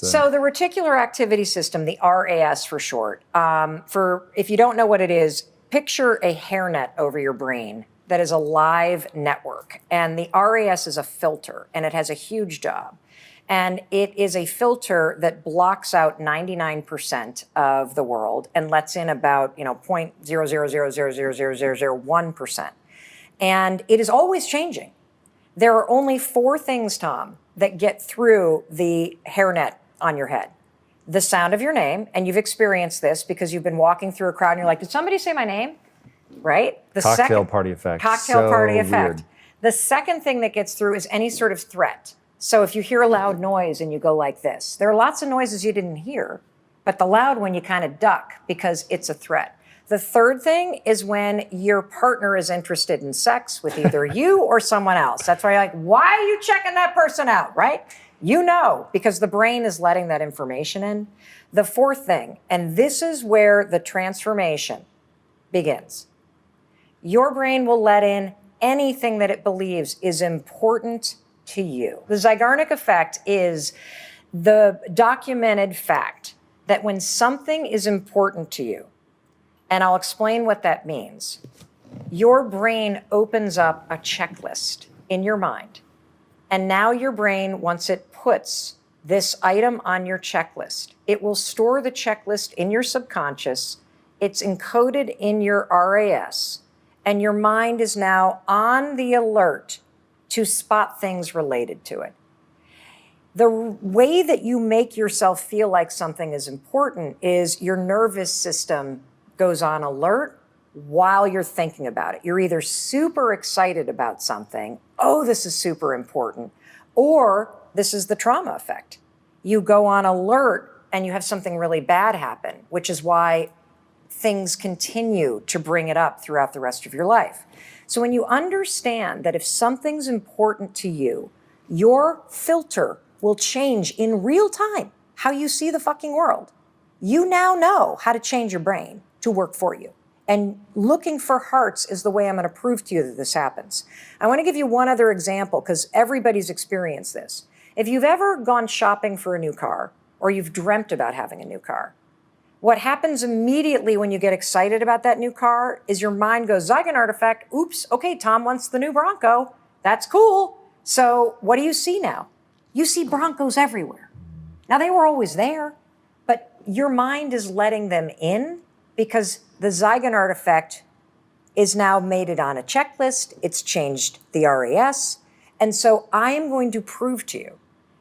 So the reticular activity system, the RAS for short, if you don't know what it is, picture a hairnet over your brain that is a live network. And the RAS is a filter, and it has a huge job. And it is a filter that blocks out 99% of the world and lets in about, 0.000000001%. And it is always changing. There are only 4 things, Tom, that get through the hairnet on your head. The sound of your name, and you've experienced this because you've been walking through a crowd and you're like, did somebody say my name? Right? Cocktail party effect. Cocktail party effect. The second thing that gets through is any sort of threat. So if you hear a loud noise and you go like this, there are lots of noises you didn't hear, but the loud one you kind of duck because it's a threat. The third thing is when your partner is interested in sex with either you or someone else. That's why you're like, why are you checking that person out, right? You know, because the brain is letting that information in. The fourth thing, and this is where the transformation begins. Your brain will let in anything that it believes is important to you. The Zygarnic Effect is the documented fact that when something is important to you, and I'll explain what that means, your brain opens up a checklist in your mind. And now your brain, once it puts this item on your checklist, it will store the checklist in your subconscious. It's encoded in your RAS. And your mind is now on the alert to spot things related to it. The way that you make yourself feel like something is important is your nervous system goes on alert while you're thinking about it. You're either super excited about something, oh, this is super important, or this is the trauma effect. You go on alert and you have something really bad happen, which is why things continue to bring it up throughout the rest of your life. So when you understand that if something's important to you, your filter will change in real time how you see the fucking world. You now know how to change your brain to work for you. And looking for hearts is the way I'm going to prove to you that this happens. I want to give you one other example because everybody's experienced this. If you've ever gone shopping for a new car or you've dreamt about having a new car, what happens immediately when you get excited about that new car is your mind goes, Zeigon Arc Effect, oops, okay, Tom wants the new Bronco. That's cool. So what do you see now? You see Broncos everywhere. Now, they were always there, but your mind is letting them in because the Zeigon Arc Effect is now made it on a checklist. It's changed the RAS. And so I am going to prove to you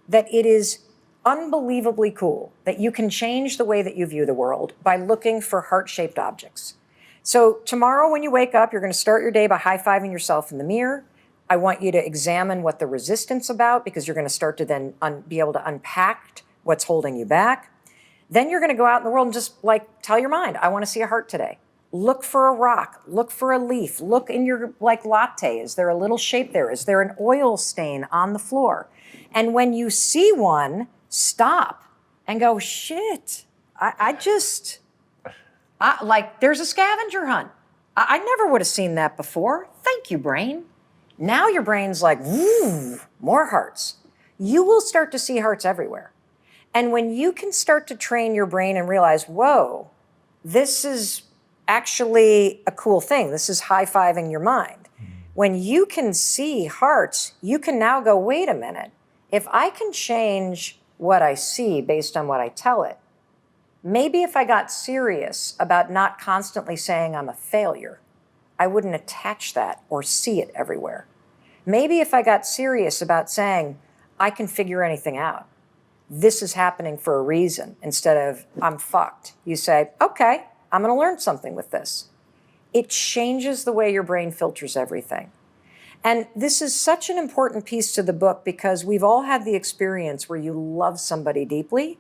that it is unbelievably cool that you can change the way that you view the world by looking for heart-shaped objects. So tomorrow when you wake up, you're going to start your day by high-fiving yourself in the mirror. I want you to examine what the resistance about because you're going to start to then be able to unpack what's holding you back. Then you're going to go out in the world and just tell your mind, I want to see a heart today. Look for a rock, look for a leaf, look in your latte. Is there a little shape there? Is there an oil stain on the floor? And when you see one, stop and go, shit, there's a scavenger hunt. I never would have seen that before. Thank you, brain. Now your brain's like, woo, more hearts. You will start to see hearts everywhere. And when you can start to train your brain and realize, whoa, this is actually a cool thing. This is high-fiving your mind. When you can see hearts, you can now go, wait a minute. If I can change what I see based on what I tell it, maybe if I got serious about not constantly saying I'm a failure, I wouldn't attach that or see it everywhere. Maybe if I got serious about saying I can figure anything out, this is happening for a reason, instead of I'm fucked. You say, okay, I'm going to learn something with this. It changes the way your brain filters everything. And this is such an important piece to the book because we've all had the experience where you love somebody deeply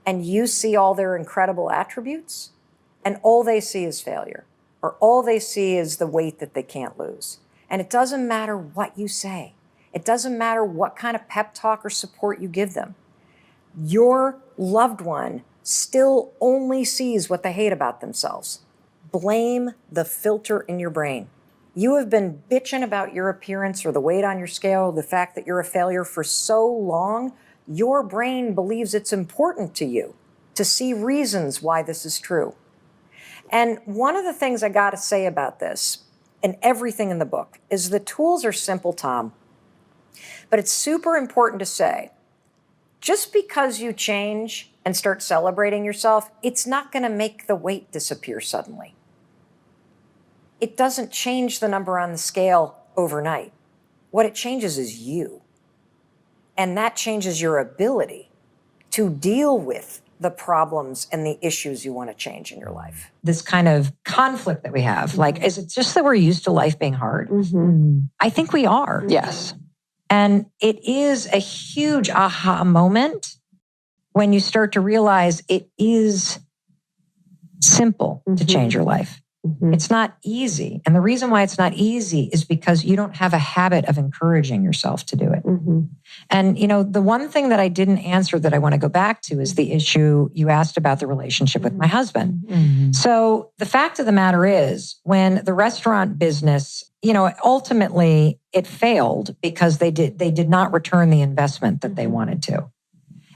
and you see all their incredible attributes and all they see is failure, or all they see is the weight that they can't lose. And it doesn't matter what you say. It doesn't matter what kind of pep talk or support you give them. Your loved one still only sees what they hate about themselves. Blame the filter in your brain. You have been bitching about your appearance or the weight on your scale, or the fact that you're a failure for so long, your brain believes it's important to you to see reasons why this is true. And one of the things I got to say about this, and everything in the book, is the tools are simple, Tom. But it's super important to say, just because you change and start celebrating yourself, it's not going to make the weight disappear suddenly. It doesn't change the number on the scale overnight. What it changes is you. And that changes your ability to deal with the problems and the issues you want to change in your life. This kind of conflict that we have, like, is it just that we're used to life being hard? I think we are. Yes. And it is a huge aha moment when you start to realize it is simple to change your life. It's not easy. And the reason why it's not easy is because you don't have a habit of encouraging yourself to do it. And, you know, the one thing that I didn't answer that I want to go back to is the issue you asked about the relationship with my husband. So the fact of the matter is, when the restaurant business, you know, ultimately it failed because they did not return the investment that they wanted to.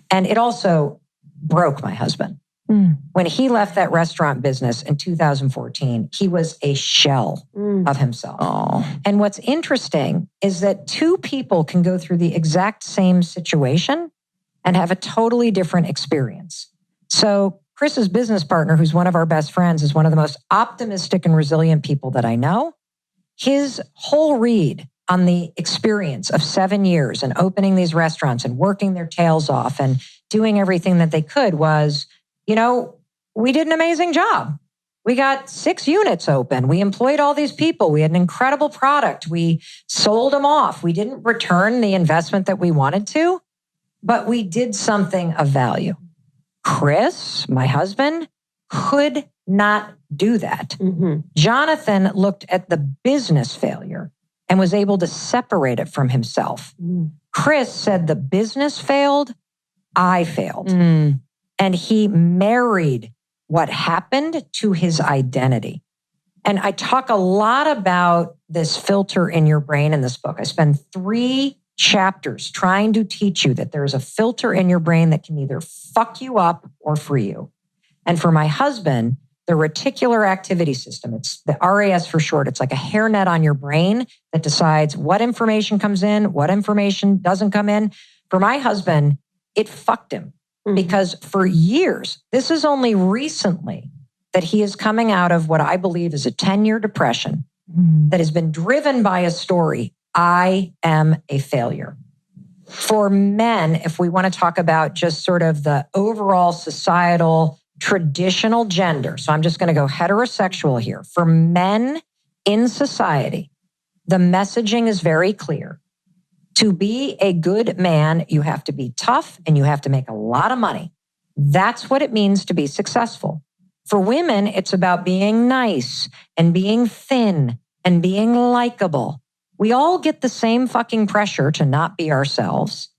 And it also broke my husband. When he left that restaurant business in 2014, he was a shell of himself. And what's interesting is that two people can go through the exact same situation and have a totally different experience. So Chris's business partner, who's one of our best friends, is one of the most optimistic and resilient people that I know. His whole read on the experience of 7 years and opening these restaurants and working their tails off and doing everything that they could was, you know, we did an amazing job. We got 6 units open. We employed all these people. We had an incredible product. We sold them off. We didn't return the investment that we wanted to, but we did something of value. Chris, my husband, could not do that. Jonathan looked at the business failure and was able to separate it from himself. Chris said the business failed, I failed. And he married what happened to his identity. And I talk a lot about this filter in your brain in this book. I spend 3 chapters trying to teach you that there's a filter in your brain that can either fuck you up or free you. And for my husband, the reticular activity system, it's the RAS for short. It's like a hairnet on your brain that decides what information comes in, what information doesn't come in. For my husband, it fucked him. Because for years, this is only recently that he is coming out of what I believe is a 10-year depression that has been driven by a story, I am a failure. For men, if we want to talk about just sort of the overall societal traditional gender, so I'm just going to go heterosexual here. For men in society, the messaging is very clear. To be a good man, you have to be tough and you have to make a lot of money. That's what it means to be successful. For women, it's about being nice and being thin and being likable. We all get the same fucking pressure to not be ourselves,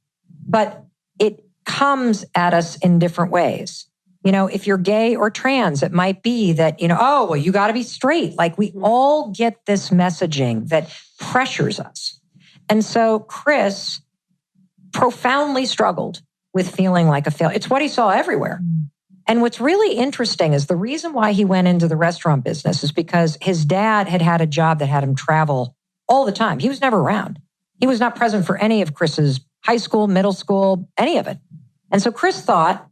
but it comes at us in different ways. You know, if you're gay or trans, it might be that, you know, oh, well, you got to be straight. Like we all get this messaging that pressures us. And so Chris profoundly struggled with feeling like a failure. It's what he saw everywhere. And what's really interesting is the reason why he went into the restaurant business is because his dad had a job that had him travel all the time. He was never around. He was not present for any of Chris's high school, middle school, any of it. And so Chris thought,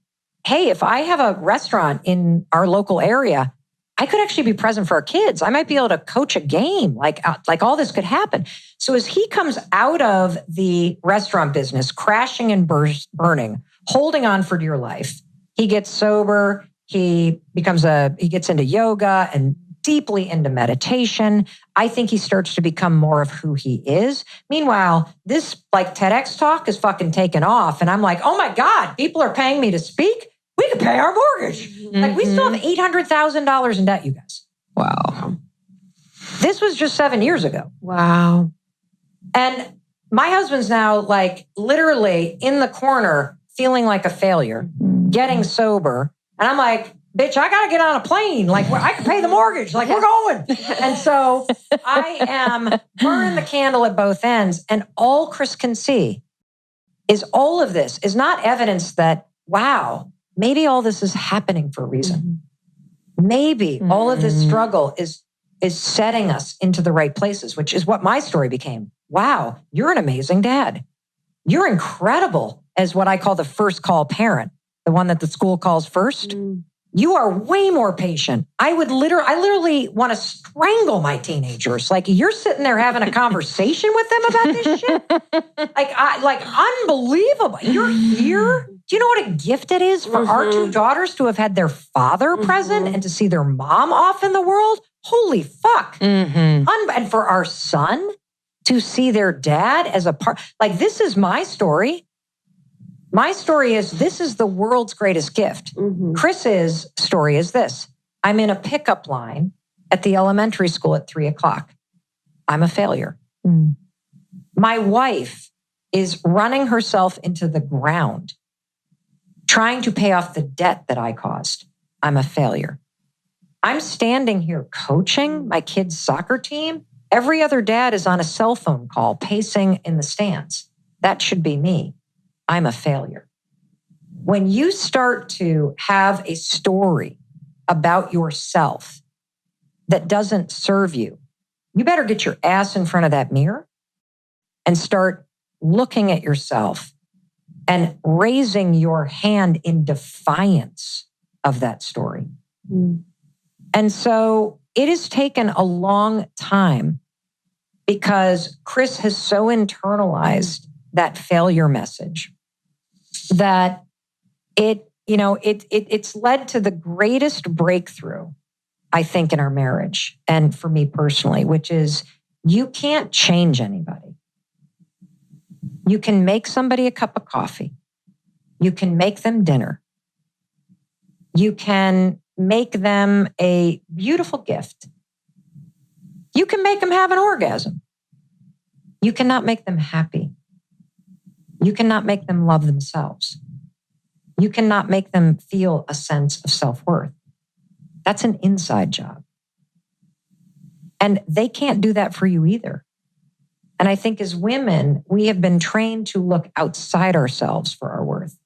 hey, if I have a restaurant in our local area, I could actually be present for our kids. I might be able to coach a game. Like all this could happen. So as he comes out of the restaurant business, crashing and burning, holding on for dear life, he gets sober. He gets into yoga and deeply into meditation. I think he starts to become more of who he is. Meanwhile, this like TEDx talk is fucking taken off. And I'm like, oh my God, people are paying me to speak. We could pay our mortgage. Like we still have $800,000 in debt, you guys. Wow. This was just 7 years ago. Wow. And my husband's now like literally in the corner, feeling like a failure, getting sober. And I'm like, bitch, I got to get on a plane. Like I can pay the mortgage. Like we're going. And so I am burning the candle at both ends. And all Chris can see is all of this is not evidence that, wow, maybe all this is happening for a reason. Maybe all of this struggle is setting us into the right places, which is what my story became. Wow, you're an amazing dad. You're incredible as what I call the first call parent, the one that the school calls first. You are way more patient. I literally want to strangle my teenagers. Like, you're sitting there having a conversation with them about this shit. Like unbelievable. You're here. Do you know what a gift it is for our two daughters to have had their father present and to see their mom off in the world? Holy fuck. And for our son to see their dad as a part, like, this is my story. My story is, this is the world's greatest gift. Chris's story is this. I'm in a pickup line at the elementary school at 3:00. I'm a failure. My wife is running herself into the ground, trying to pay off the debt that I caused. I'm a failure. I'm standing here coaching my kids' soccer team. Every other dad is on a cell phone call, pacing in the stands. That should be me. I'm a failure. When you start to have a story about yourself that doesn't serve you, you better get your ass in front of that mirror and start looking at yourself and raising your hand in defiance of that story. And so it has taken a long time because Chris has so internalized that failure message that it's led to the greatest breakthrough, I think, in our marriage. And for me personally, which is, you can't change anybody. You can make somebody a cup of coffee. You can make them dinner. You can make them a beautiful gift. You can make them have an orgasm. You cannot make them happy. You cannot make them love themselves. You cannot make them feel a sense of self-worth. That's an inside job. And they can't do that for you either. And I think as women, we have been trained to look outside ourselves for our worth.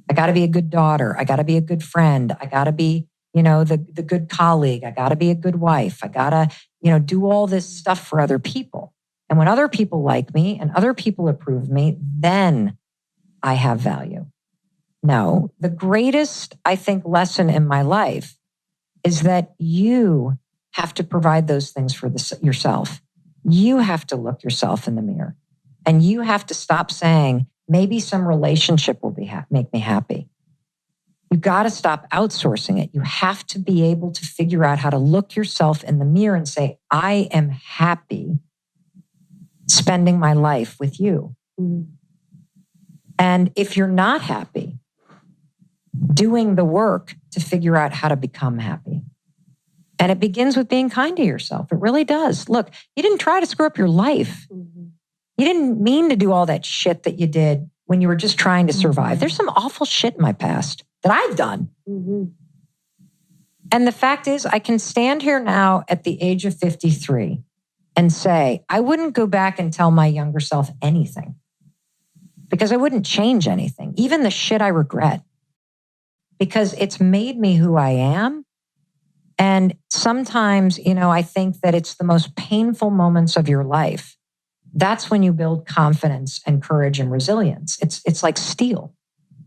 I got to be a good daughter. I got to be a good friend. I got to be, the good colleague. I got to be a good wife. I got to, do all this stuff for other people. And when other people like me and other people approve me, then I have value. No, the greatest, I think, lesson in my life is that you have to provide those things for yourself. You have to look yourself in the mirror, and you have to stop saying, maybe some relationship will make me happy. You got to stop outsourcing it. You have to be able to figure out how to look yourself in the mirror and say, I am happy spending my life with you. And if you're not happy, doing the work to figure out how to become happy. And it begins with being kind to yourself. It really does. Look, you didn't try to screw up your life. You didn't mean to do all that shit that you did when you were just trying to survive. There's some awful shit in my past that I've done. And the fact is, I can stand here now at the age of 53 and say, I wouldn't go back and tell my younger self anything because I wouldn't change anything, even the shit I regret, because it's made me who I am. And sometimes, I think that it's the most painful moments of your life. That's when you build confidence and courage and resilience. It's like steel.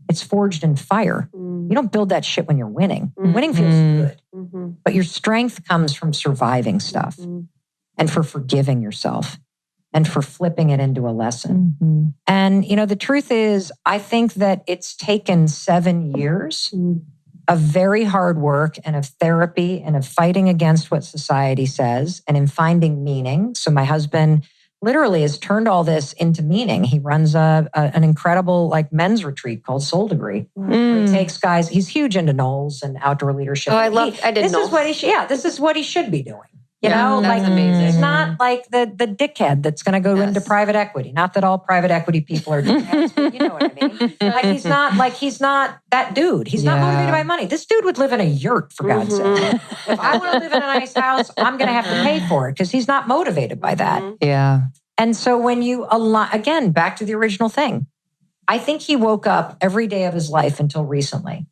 It's forged in fire. You don't build that shit when you're winning. Winning feels good. But your strength comes from surviving stuff and for forgiving yourself and for flipping it into a lesson. And, the truth is, I think that it's taken 7 years of very hard work and of therapy and of fighting against what society says and in finding meaning. So my husband literally has turned all this into meaning. He runs an incredible men's retreat called Soul Degree. Where he takes guys, he's huge into Knowles and outdoor leadership. I didn't know. This is what he should be doing. That's amazing. He's not like the dickhead that's going to go into private equity. Not that all private equity people are dickheads, but you know what I mean. He's not that dude. He's not motivated by money. This dude would live in a yurt, for God's sake. If I want to live in a nice house, I'm going to have to pay for it because he's not motivated by that. Yeah. And so when you align, again, back to the original thing, I think he woke up every day of his life until recently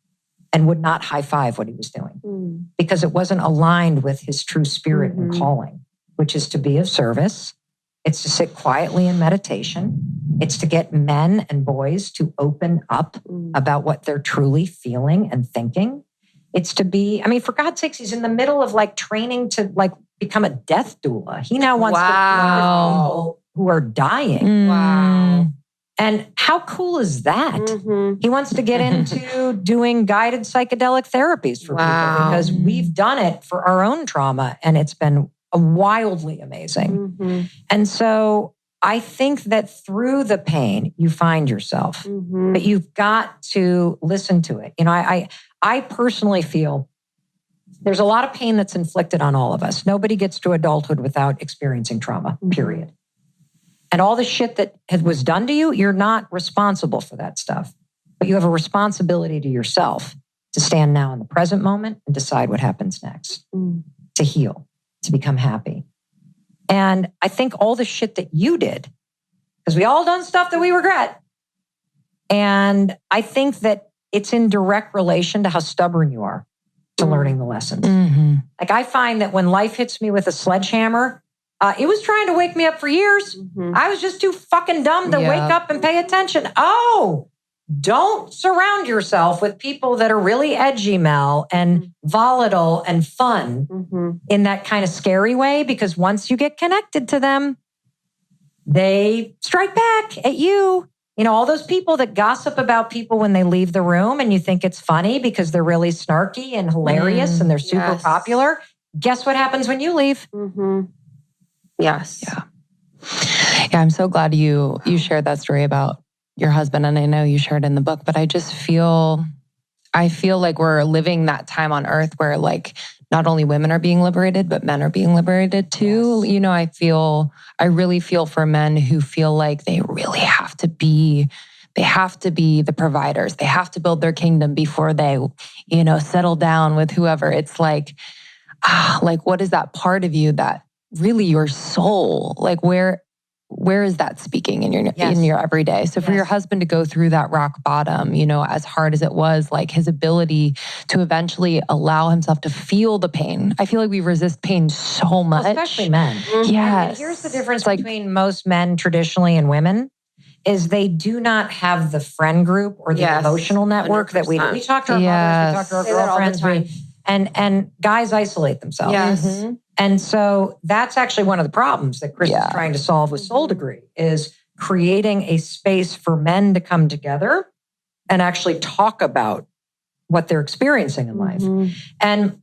and would not high five what he was doing because it wasn't aligned with his true spirit and calling, which is to be of service. It's to sit quietly in meditation. It's to get men and boys to open up about what they're truly feeling and thinking. It's to be, I mean, for God's sakes, he's in the middle of like training to like become a death doula. He now wants to be with people who are dying. Wow. And how cool is that? He wants to get into doing guided psychedelic therapies for people because we've done it for our own trauma and it's been wildly amazing. And so I think that through the pain, you find yourself, but you've got to listen to it. You know, I personally feel there's a lot of pain that's inflicted on all of us. Nobody gets to adulthood without experiencing trauma, period. And all the shit that was done to you, you're not responsible for that stuff. But you have a responsibility to yourself to stand now in the present moment and decide what happens next, to heal, to become happy. And I think all the shit that you did, because we all done stuff that we regret. And I think that it's in direct relation to how stubborn you are to learning the lessons. Like I find that when life hits me with a sledgehammer, it was trying to wake me up for years. I was just too fucking dumb to wake up and pay attention. Oh, don't surround yourself with people that are really edgy, Mel, and volatile and fun in that kind of scary way, because once you get connected to them, they strike back at you. You know, all those people that gossip about people when they leave the room and you think it's funny because they're really snarky and hilarious and they're super popular. Guess what happens when you leave? Yes. Yeah, I'm so glad you shared that story about your husband. And I know you shared in the book, but I feel like we're living that time on earth where like not only women are being liberated, but men are being liberated too. Yes. You know, I really feel for men who feel like they really have to be the providers. They have to build their kingdom before they, you know, settle down with whoever. It's like what is that part of you that really your soul, like where is that speaking in your everyday? So for your husband to go through that rock bottom, you know, as hard as it was, like his ability to eventually allow himself to feel the pain. I feel like we resist pain so much. Well, especially men. Yes. And here's the difference between most men traditionally and women is they do not have the friend group or the emotional network 100%. That we talk to our mothers, we talk to our girlfriends, and guys isolate themselves. Yes. And so that's actually one of the problems that Chris is trying to solve with Soul Degree is creating a space for men to come together and actually talk about what they're experiencing in life. And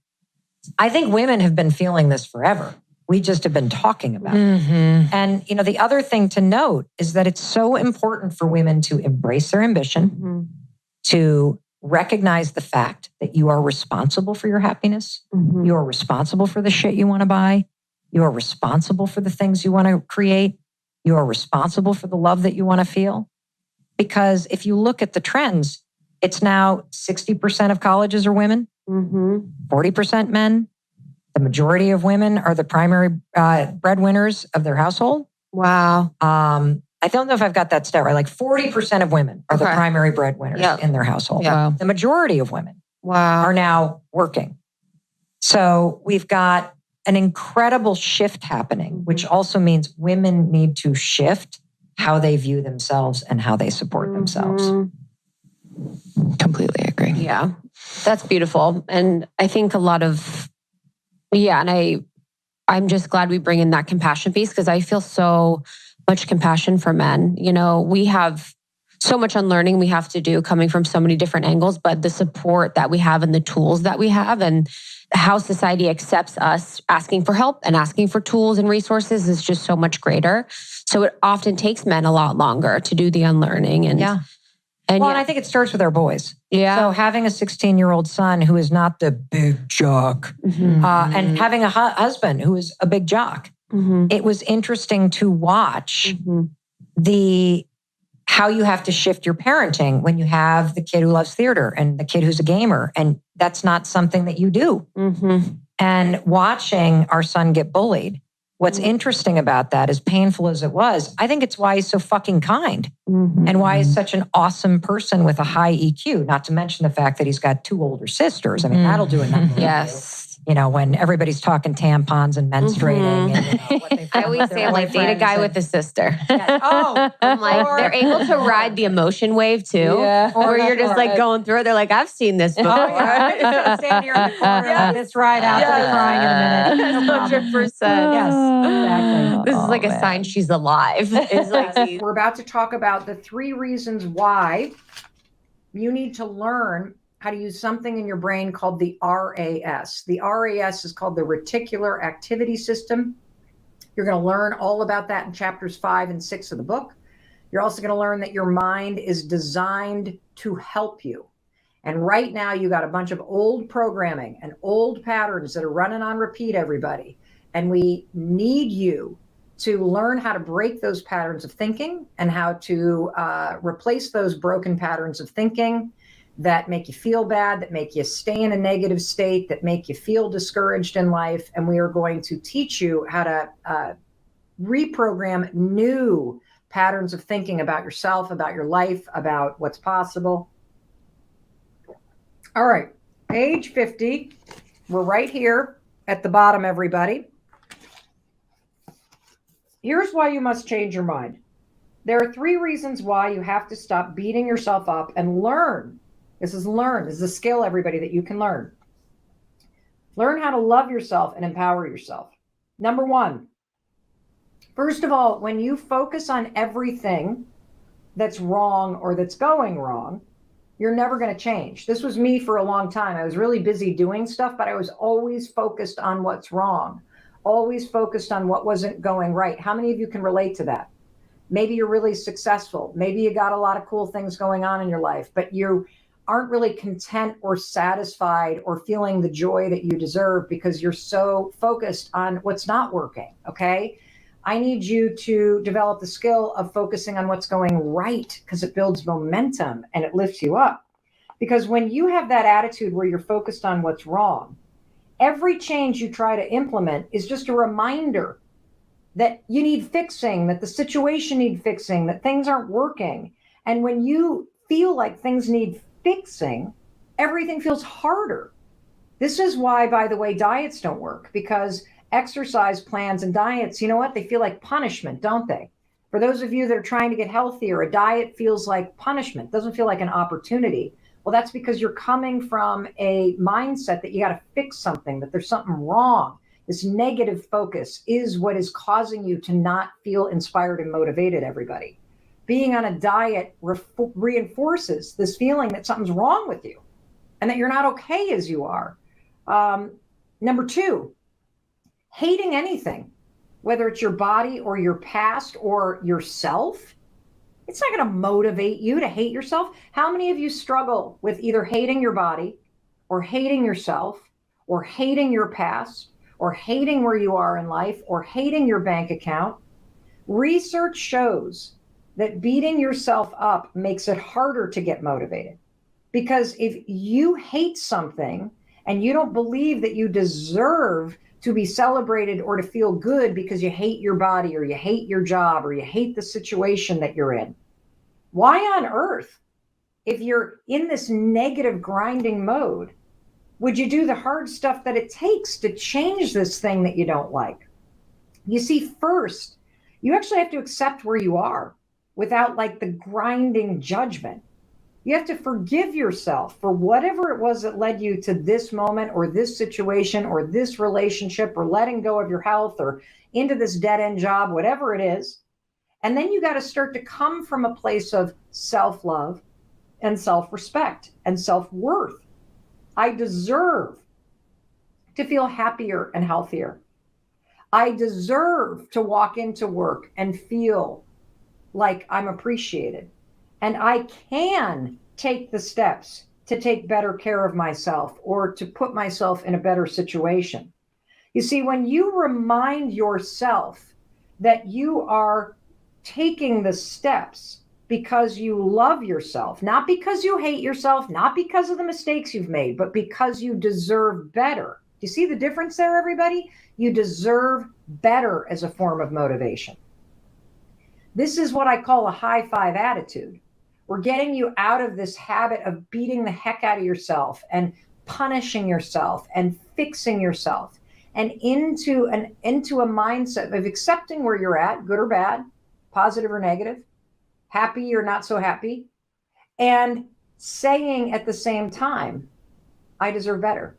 I think women have been feeling this forever. We just have been talking about it. And, you know, the other thing to note is that it's so important for women to embrace their ambition, to recognize the fact that you are responsible for your happiness. You are responsible for the shit you want to buy. You are responsible for the things you want to create. You are responsible for the love that you want to feel. Because if you look at the trends, it's now 60% of colleges are women, 40% men. The majority of women are the primary breadwinners of their household. Wow. I don't know if I've got that stat right. Like 40% of women are the primary breadwinners in their household. Wow. The majority of women are now working. So we've got an incredible shift happening, which also means women need to shift how they view themselves and how they support themselves. Completely agree. Yeah, that's beautiful. And I think a lot of, and I'm just glad we bring in that compassion piece because I feel so much compassion for men. You know, we have so much unlearning we have to do coming from so many different angles, but the support that we have and the tools that we have and how society accepts us asking for help and asking for tools and resources is just so much greater. So it often takes men a lot longer to do the unlearning. And And I think it starts with our boys. Yeah. So having a 16-year-old son who is not the big jock and having a husband who is a big jock, it was interesting to watch how you have to shift your parenting when you have the kid who loves theater and the kid who's a gamer. And that's not something that you do. And watching our son get bullied What's interesting about that, as painful as it was, I think it's why he's so fucking kind and why he's such an awesome person with a high EQ, not to mention the fact that he's got 2 older sisters. I mean, that'll do a number. Yes. You know, when everybody's talking tampons and menstruating. And, you know, what they've I done always with say, their I'm like, date a boyfriends guy and- with a sister. Yeah. Oh, I'm like, they're able to ride the emotion wave too. Yeah. Where you're just like going through it. They're like, I've seen this before. Oh, yeah. I'm just going to stand here in the corner and let this ride out. I'll be crying in a minute. No problem. 100%. Yes, exactly. This is like a sign she's alive. It's like these. We're about to talk about the 3 reasons why you need to learn how to use something in your brain called the RAS. The RAS is called the Reticular Activity System. You're going to learn all about that in chapters 5 and 6 of the book. You're also going to learn that your mind is designed to help you. And right now you got a bunch of old programming and old patterns that are running on repeat, everybody. And we need you to learn how to break those patterns of thinking and how to replace those broken patterns of thinking that make you feel bad, that make you stay in a negative state, that make you feel discouraged in life. And we are going to teach you how to reprogram new patterns of thinking about yourself, about your life, about what's possible. All right, page 50. We're right here at the bottom, everybody. Here's why you must change your mind. There are 3 reasons why you have to stop beating yourself up and learn. This is a skill, everybody, that you can learn. Learn how to love yourself and empower yourself. Number 1, first of all, when you focus on everything that's wrong or that's going wrong, you're never going to change. This was me for a long time. I was really busy doing stuff, but I was always focused on what's wrong, always focused on what wasn't going right. How many of you can relate to that? Maybe you're really successful. Maybe you got a lot of cool things going on in your life, but you aren't really content or satisfied or feeling the joy that you deserve because you're so focused on what's not working, okay? I need you to develop the skill of focusing on what's going right because it builds momentum and it lifts you up. Because when you have that attitude where you're focused on what's wrong, every change you try to implement is just a reminder that you need fixing, that the situation needs fixing, that things aren't working. And when you feel like things need fixing, everything feels harder. This is why, by the way, diets don't work, because exercise plans and diets, you know what? They feel like punishment, don't they? For those of you that are trying to get healthier, a diet feels like punishment, doesn't feel like an opportunity. Well, that's because you're coming from a mindset that you got to fix something, that there's something wrong. This negative focus is what is causing you to not feel inspired and motivated, everybody. Being on a diet reinforces this feeling that something's wrong with you and that you're not okay as you are. Number 2, hating anything, whether it's your body or your past or yourself, it's not going to motivate you to hate yourself. How many of you struggle with either hating your body or hating yourself or hating your past or hating where you are in life or hating your bank account? Research shows that beating yourself up makes it harder to get motivated. Because if you hate something and you don't believe that you deserve to be celebrated or to feel good because you hate your body or you hate your job or you hate the situation that you're in, why on earth, if you're in this negative grinding mode, would you do the hard stuff that it takes to change this thing that you don't like? You see, first, you actually have to accept where you are without like the grinding judgment. You have to forgive yourself for whatever it was that led you to this moment or this situation or this relationship or letting go of your health or into this dead-end job, whatever it is. And then you got to start to come from a place of self-love and self-respect and self-worth. I deserve to feel happier and healthier. I deserve to walk into work and feel like I'm appreciated. And I can take the steps to take better care of myself or to put myself in a better situation. You see, when you remind yourself that you are taking the steps because you love yourself, not because you hate yourself, not because of the mistakes you've made, but because you deserve better. you see the difference there, everybody? You deserve better as a form of motivation. This is what I call a high five attitude. We're getting you out of this habit of beating the heck out of yourself and punishing yourself and fixing yourself, and into a mindset of accepting where you're at, good or bad, positive or negative, happy or not so happy, and saying at the same time, I deserve better.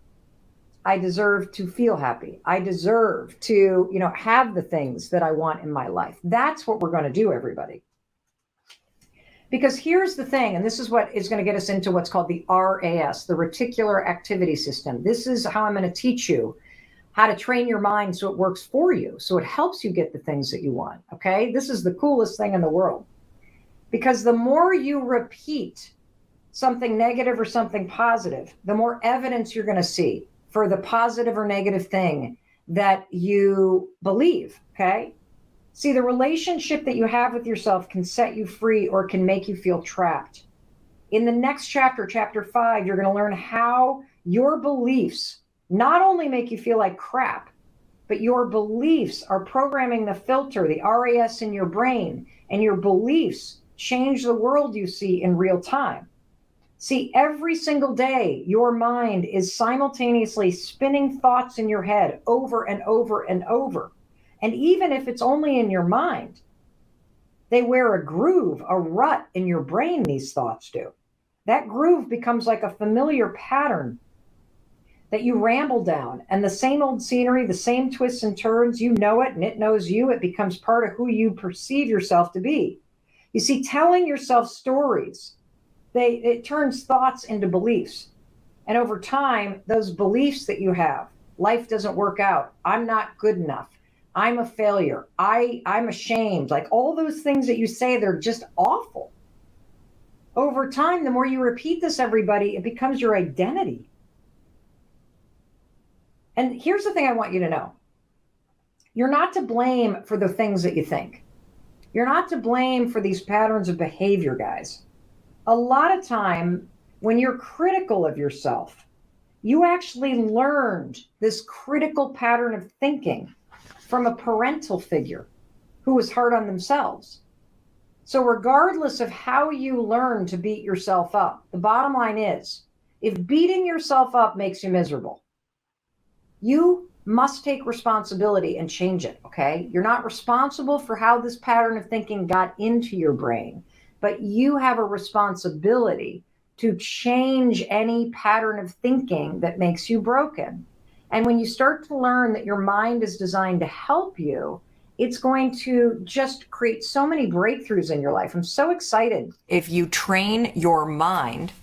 I deserve to feel happy. I deserve to, have the things that I want in my life. That's what we're going to do, everybody. Because here's the thing, and this is what is going to get us into what's called the RAS, the Reticular Activity System. This is how I'm going to teach you how to train your mind so it works for you, so it helps you get the things that you want, okay? This is the coolest thing in the world. Because the more you repeat something negative or something positive, the more evidence you're going to see for the positive or negative thing that you believe, okay? See, the relationship that you have with yourself can set you free or can make you feel trapped. In the next chapter, chapter 5, you're going to learn how your beliefs not only make you feel like crap, but your beliefs are programming the filter, the RAS in your brain, and your beliefs change the world you see in real time. See, every single day, your mind is simultaneously spinning thoughts in your head over and over and over. And even if it's only in your mind, they wear a groove, a rut in your brain, these thoughts do. That groove becomes like a familiar pattern that you ramble down, and the same old scenery, the same twists and turns, you know it and it knows you. It becomes part of who you perceive yourself to be. You see, telling yourself stories, it turns thoughts into beliefs. And over time, those beliefs that you have, life doesn't work out, I'm not good enough, I'm a failure, I'm ashamed, like all those things that you say, they're just awful. Over time, the more you repeat this, everybody, it becomes your identity. And here's the thing I want you to know. You're not to blame for the things that you think. You're not to blame for these patterns of behavior, guys. A lot of time, when you're critical of yourself, you actually learned this critical pattern of thinking from a parental figure who was hard on themselves. So regardless of how you learn to beat yourself up, the bottom line is, if beating yourself up makes you miserable, you must take responsibility and change it, okay? You're not responsible for how this pattern of thinking got into your brain, but you have a responsibility to change any pattern of thinking that makes you broken. And when you start to learn that your mind is designed to help you, it's going to just create so many breakthroughs in your life. I'm so excited. If you train your mind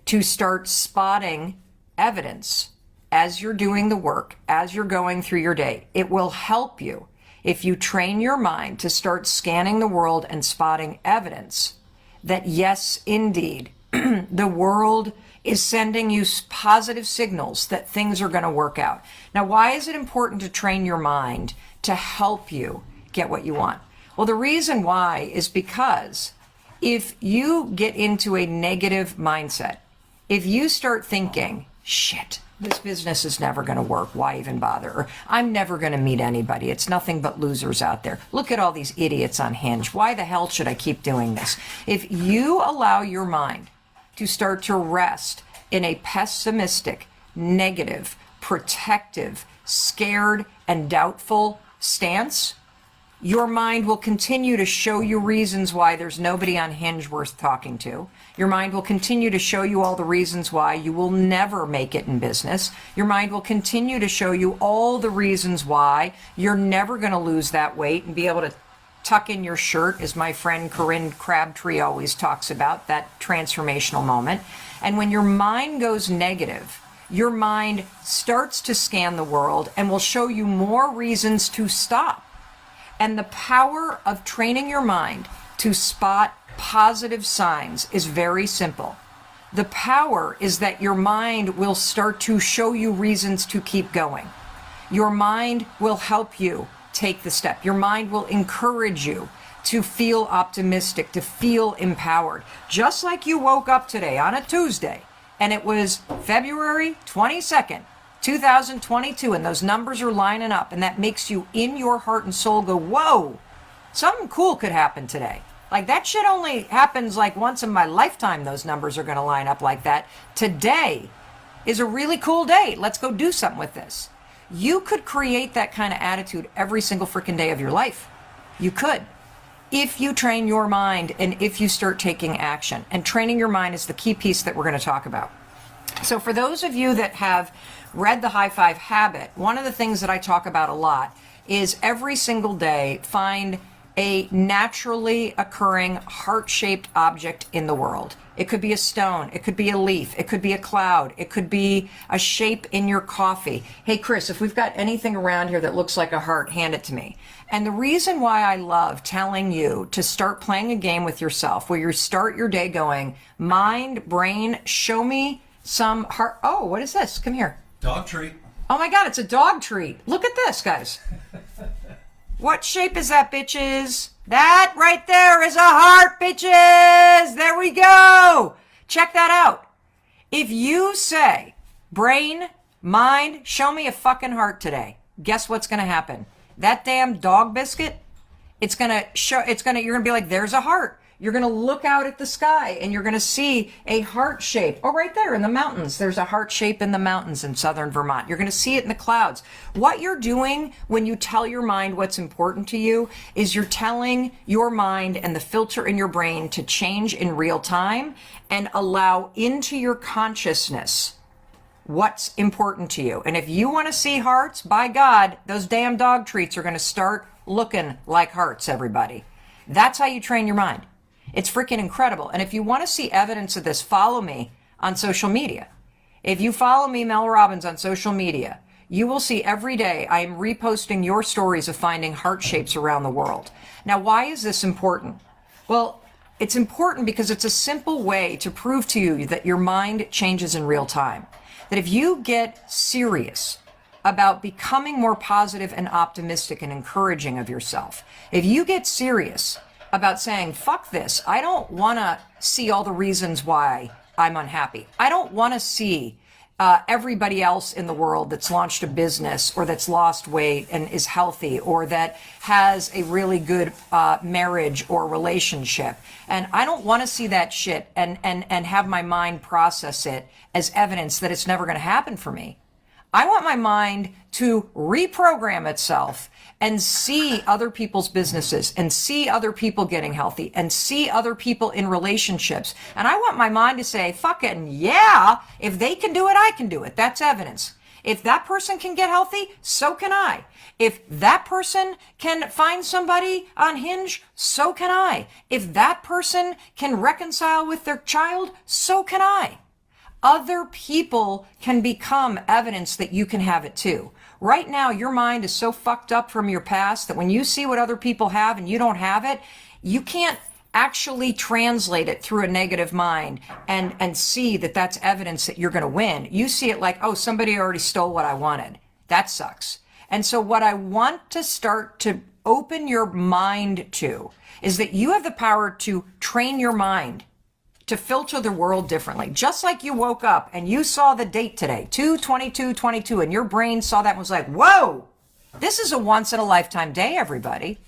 to start spotting evidence as you're doing the work, as you're going through your day, it will help you. If you train your mind to start scanning the world and spotting evidence that yes, indeed, the world is sending you positive signals that things are going to work out. Now, why is it important to train your mind to help you get what you want? Well, the reason why is because if you get into a negative mindset, if you start thinking, shit, this business is never going to work, why even bother? Or I'm never going to meet anybody, it's nothing but losers out there. Look at all these idiots on Hinge, why the hell should I keep doing this? If you allow your mind to start to rest in a pessimistic, negative, protective, scared, and doubtful stance, your mind will continue to show you reasons why there's nobody on Hinge worth talking to. Your mind will continue to show you all the reasons why you will never make it in business. Your mind will continue to show you all the reasons why you're never going to lose that weight and be able to tuck in your shirt, as my friend Corinne Crabtree always talks about, that transformational moment. And when your mind goes negative, your mind starts to scan the world and will show you more reasons to stop. And the power of training your mind to spot positive signs is very simple. The power is that your mind will start to show you reasons to keep going. Your mind will help you take the step. Your mind will encourage you to feel optimistic, to feel empowered. Just like you woke up today on a Tuesday and it was February 22nd, 2022, and those numbers are lining up, and that makes you in your heart and soul go, whoa, something cool could happen today. Like, that shit only happens like once in my lifetime. Those numbers are going to line up like that. Today is a really cool day. Let's go do something with this. You could create that kind of attitude every single freaking day of your life. You could. If you train your mind and if you start taking action. And training your mind is the key piece that we're going to talk about. So for those of you that have read the High Five Habit, one of the things that I talk about a lot is every single day find a naturally occurring heart-shaped object in the world. It could be a stone, it could be a leaf, it could be a cloud, it could be a shape in your coffee. Hey Chris, if we've got anything around here that looks like a heart, hand it to me. And the reason why I love telling you to start playing a game with yourself where you start your day going, mind, brain, show me some heart. Oh, what is this? Come here. Dog treat. Oh my God, it's a dog treat. Look at this, guys. What shape is that, bitches? That right there is a heart, bitches. There we go. Check that out. If you say, brain, mind, show me a fucking heart today, guess what's going to happen? That damn dog biscuit, you're going to be like, there's a heart. You're going to look out at the sky and you're going to see a heart shape. Oh, right there in the mountains. There's a heart shape in the mountains in southern Vermont. You're going to see it in the clouds. What you're doing when you tell your mind what's important to you is you're telling your mind and the filter in your brain to change in real time and allow into your consciousness what's important to you. And if you want to see hearts, by God, those damn dog treats are going to start looking like hearts, everybody. That's how you train your mind. It's freaking incredible. And if you want to see evidence of this, follow me on social media. If you follow me, Mel Robbins, on social media, you will see every day I am reposting your stories of finding heart shapes around the world. Now, why is this important? Well, it's important because it's a simple way to prove to you that your mind changes in real time. That if you get serious about becoming more positive and optimistic and encouraging of yourself, if you get serious about saying, fuck this, I don't want to see all the reasons why I'm unhappy. I don't want to see everybody else in the world that's launched a business or that's lost weight and is healthy or that has a really good marriage or relationship. And I don't want to see that shit and have my mind process it as evidence that it's never going to happen for me. I want my mind to reprogram itself and see other people's businesses and see other people getting healthy and see other people in relationships. And I want my mind to say, fucking yeah, if they can do it, I can do it. That's evidence. If that person can get healthy, so can I. If that person can find somebody on Hinge, so can I. If that person can reconcile with their child, so can I. Other people can become evidence that you can have it too. Right now, your mind is so fucked up from your past that when you see what other people have and you don't have it, you can't actually translate it through a negative mind and see that that's evidence that you're going to win. You see it like, oh, somebody already stole what I wanted. That sucks. And so what I want to start to open your mind to is that you have the power to train your mind to filter the world differently. Just like you woke up and you saw the date today, 2/22/22, and your brain saw that and was like, whoa, this is a once in a lifetime day, everybody.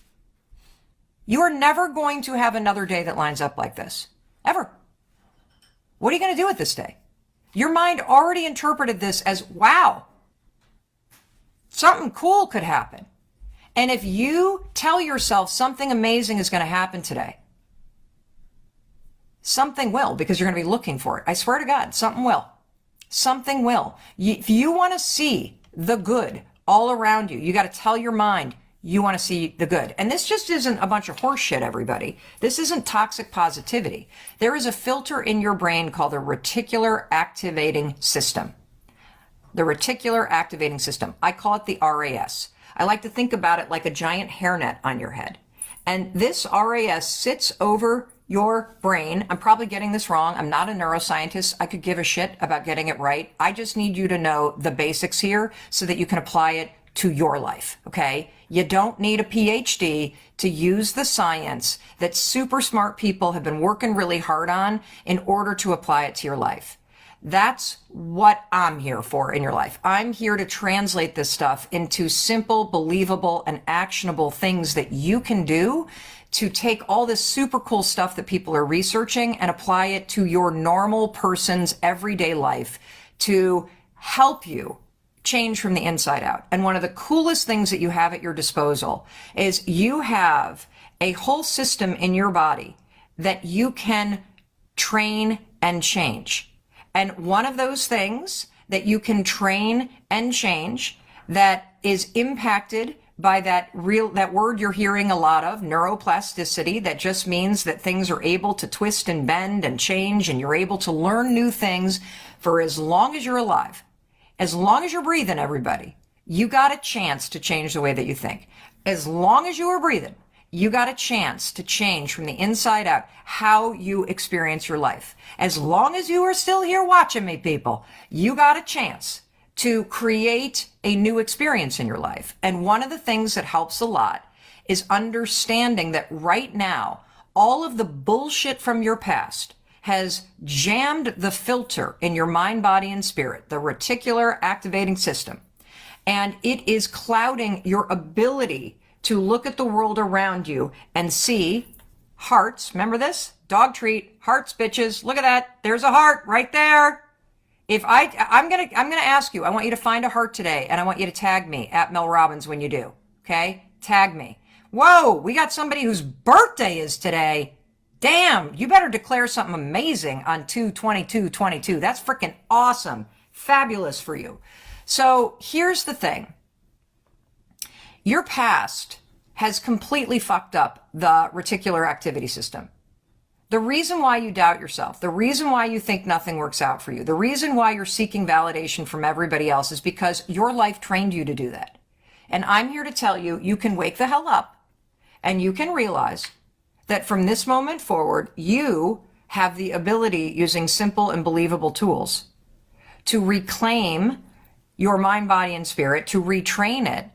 You are never going to have another day that lines up like this, ever. What are you going to do with this day? Your mind already interpreted this as, wow, something cool could happen. And if you tell yourself something amazing is going to happen today, something will, because you're going to be looking for it. I swear to God, something will. Something will. If you want to see the good all around you, you got to tell your mind you want to see the good. And this just isn't a bunch of horse shit, everybody. This isn't toxic positivity. There is a filter in your brain called the reticular activating system. The reticular activating system. I call it the RAS. I like to think about it like a giant hairnet on your head. And this RAS sits over your brain. I'm probably getting this wrong. I'm not a neuroscientist. I could give a shit about getting it right. I just need you to know the basics here so that you can apply it to your life, okay? You don't need a PhD to use the science that super smart people have been working really hard on in order to apply it to your life. That's what I'm here for in your life. I'm here to translate this stuff into simple, believable, and actionable things that you can do to take all this super cool stuff that people are researching and apply it to your normal person's everyday life to help you change from the inside out. And one of the coolest things that you have at your disposal is you have a whole system in your body that you can train and change. And one of those things that you can train and change that is impacted by that word you're hearing a lot of, neuroplasticity, that just means that things are able to twist and bend and change, and you're able to learn new things for as long as you're alive. As long as you're breathing, everybody, you got a chance to change the way that you think. As long as you are breathing, you got a chance to change from the inside out how you experience your life. As long as you are still here watching me, people, you got a chance to create a new experience in your life. And one of the things that helps a lot is understanding that right now, all of the bullshit from your past has jammed the filter in your mind, body, and spirit, the reticular activating system. And it is clouding your ability to look at the world around you and see hearts. Remember this? Dog treat, hearts, bitches. Look at that. There's a heart right there. I'm going to ask you, I want you to find a heart today, and I want you to tag me at Mel Robbins when you do. Okay? Tag me. Whoa, we got somebody whose birthday is today. Damn, you better declare something amazing on 2/22/22. That's freaking awesome. Fabulous for you. So here's the thing. Your past has completely fucked up the reticular activity system. The reason why you doubt yourself, the reason why you think nothing works out for you, the reason why you're seeking validation from everybody else is because your life trained you to do that. And I'm here to tell you, you can wake the hell up and you can realize that from this moment forward, you have the ability, using simple and believable tools, to reclaim your mind, body, and spirit, to retrain it,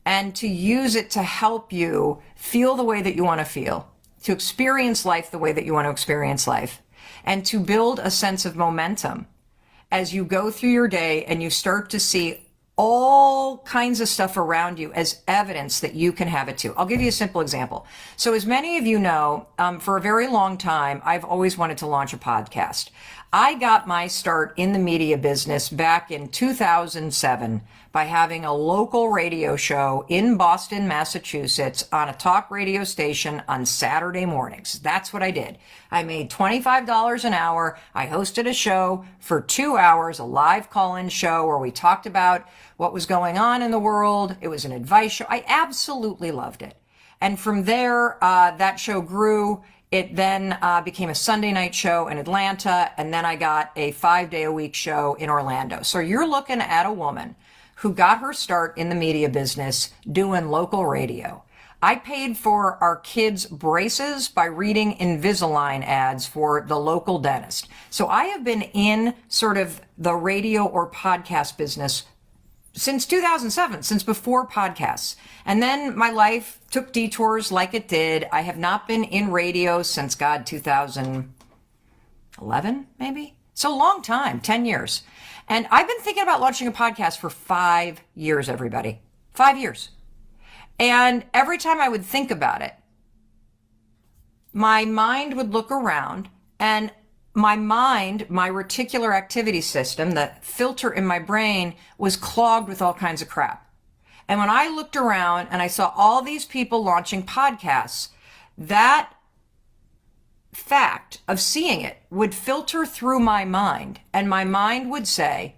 and to use it to help you feel the way that you want to feel, to experience life the way that you want to experience life, and to build a sense of momentum as you go through your day and you start to see all kinds of stuff around you as evidence that you can have it too. I'll give you a simple example. So as many of you know, for a very long time, I've always wanted to launch a podcast. I got my start in the media business back in 2007 by having a local radio show in Boston, Massachusetts on a talk radio station on Saturday mornings. That's what I did. I made $25 an hour. I hosted a show for 2 hours, a live call-in show where we talked about what was going on in the world. It was an advice show. I absolutely loved it. And from there, that show grew. It then became a Sunday night show in Atlanta, and then I got a 5-day-a-week show in Orlando. So you're looking at a woman who got her start in the media business doing local radio. I paid for our kids' braces by reading Invisalign ads for the local dentist. So I have been in sort of the radio or podcast business since 2007, since before podcasts. And then my life took detours like it did. I have not been in radio since, 2011, maybe? So a long time, 10 years. And I've been thinking about launching a podcast for 5 years, everybody. 5 years. And every time I would think about it, my mind would look around, and my mind, my reticular activity system, the filter in my brain, was clogged with all kinds of crap. And when I looked around and I saw all these people launching podcasts, that fact of seeing it would filter through my mind, and my mind would say,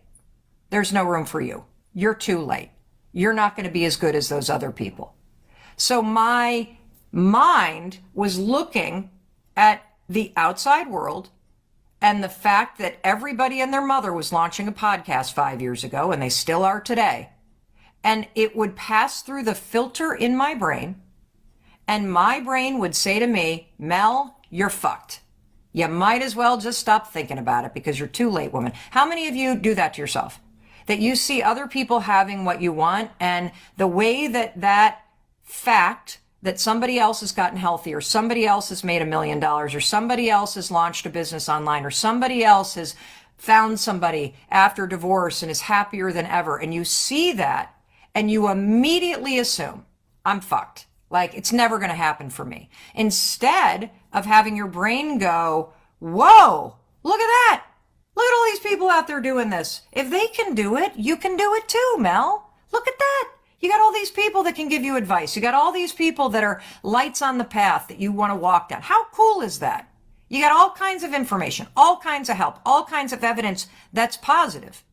there's no room for you. You're too late. You're not going to be as good as those other people. So my mind was looking at the outside world and the fact that everybody and their mother was launching a podcast 5 years ago, and they still are today. And it would pass through the filter in my brain, and my brain would say to me, Mel, you're fucked. You might as well just stop thinking about it because you're too late, woman. How many of you do that to yourself? That you see other people having what you want, and the way that that fact that somebody else has gotten healthy, or somebody else has made $1 million, or somebody else has launched a business online, or somebody else has found somebody after divorce and is happier than ever, and you see that and you immediately assume, I'm fucked. Like, it's never going to happen for me. Instead of having your brain go, whoa, look at that. Look at all these people out there doing this. If they can do it, you can do it too, Mel. Look at that. You got all these people that can give you advice. You got all these people that are lights on the path that you want to walk down. How cool is that? You got all kinds of information, all kinds of help, all kinds of evidence that's positive.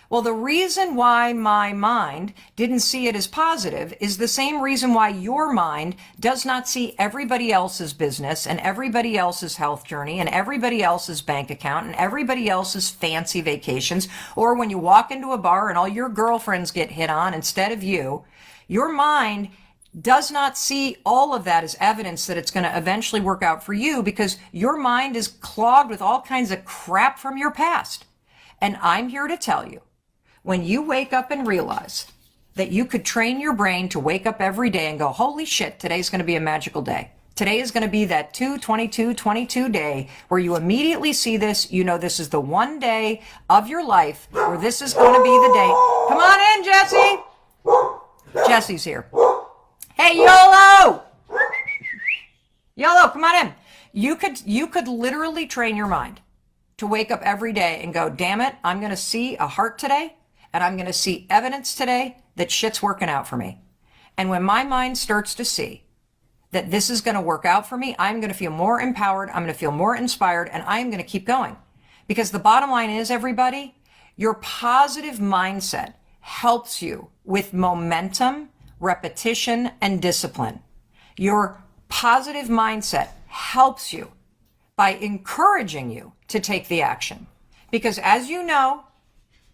Well, the reason why my mind didn't see it as positive is the same reason why your mind does not see everybody else's business and everybody else's health journey and everybody else's bank account and everybody else's fancy vacations, or when you walk into a bar and all your girlfriends get hit on instead of you. Your mind does not see all of that as evidence that it's going to eventually work out for you, because your mind is clogged with all kinds of crap from your past. And I'm here to tell you, when you wake up and realize that you could train your brain to wake up every day and go, holy shit, today's going to be a magical day. Today is going to be that 2/22/22 day where you immediately see this. You know, this is the one day of your life where this is going to be the day. Come on in, Jesse. Jesse's here. Hey, YOLO! YOLO, come on in. You could literally train your mind to wake up every day and go, damn it, I'm going to see a heart today, and I'm going to see evidence today that shit's working out for me. And when my mind starts to see that this is going to work out for me, I'm going to feel more empowered, I'm going to feel more inspired, and I'm going to keep going. Because the bottom line is, everybody, your positive mindset helps you with momentum, repetition, and discipline. Your positive mindset helps you by encouraging you to take the action. Because as you know,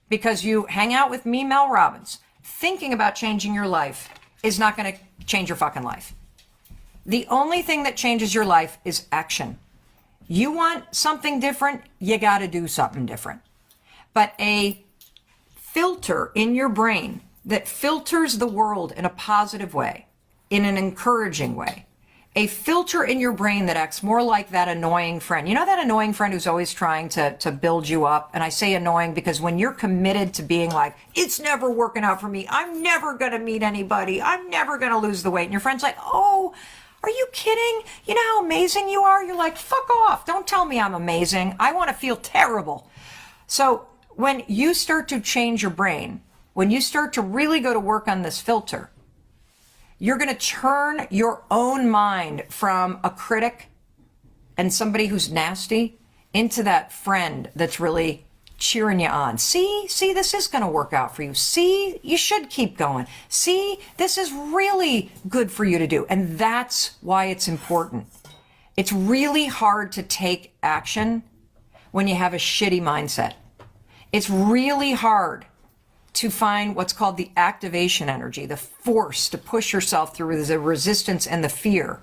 because you hang out with me, Mel Robbins, thinking about changing your life is not going to change your fucking life. The only thing that changes your life is action. You want something different, you got to do something different. But a filter in your brain that filters the world in a positive way, in an encouraging way, a filter in your brain that acts more like that annoying friend. You know that annoying friend who's always trying to build you up? And I say annoying because when you're committed to being like, it's never working out for me, I'm never going to meet anybody, I'm never going to lose the weight. And your friend's like, oh, are you kidding? You know how amazing you are? You're like, fuck off. Don't tell me I'm amazing. I want to feel terrible. So when you start to change your brain, when you start to really go to work on this filter, you're going to turn your own mind from a critic and somebody who's nasty into that friend that's really cheering you on. See, this is going to work out for you. See, you should keep going. See, this is really good for you to do. And that's why it's important. It's really hard to take action when you have a shitty mindset. It's really hard to find what's called the activation energy, the force to push yourself through the resistance and the fear,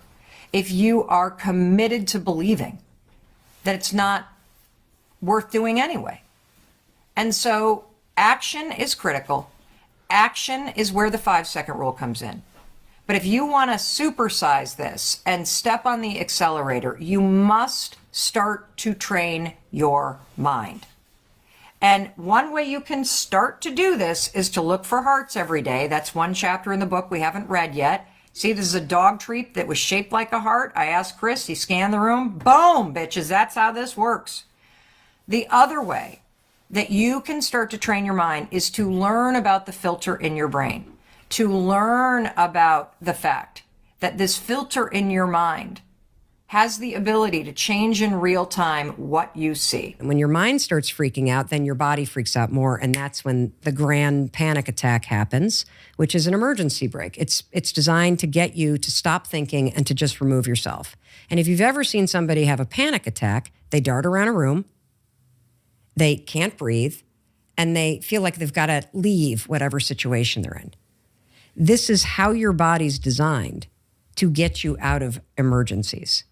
if you are committed to believing that it's not worth doing anyway. And so action is critical. Action is where the 5-second rule comes in. But if you want to supersize this and step on the accelerator, you must start to train your mind. And one way you can start to do this is to look for hearts every day. That's one chapter in the book we haven't read yet. See, this is a dog treat that was shaped like a heart. I asked Chris, he scanned the room. Boom, bitches, that's how this works. The other way that you can start to train your mind is to learn about the filter in your brain, to learn about the fact that this filter in your mind has the ability to change in real time what you see. And when your mind starts freaking out, then your body freaks out more. And that's when the grand panic attack happens, which is an emergency brake. It's designed to get you to stop thinking and to just remove yourself. And if you've ever seen somebody have a panic attack, they dart around a room, they can't breathe, and they feel like they've got to leave whatever situation they're in. This is how your body's designed to get you out of emergencies.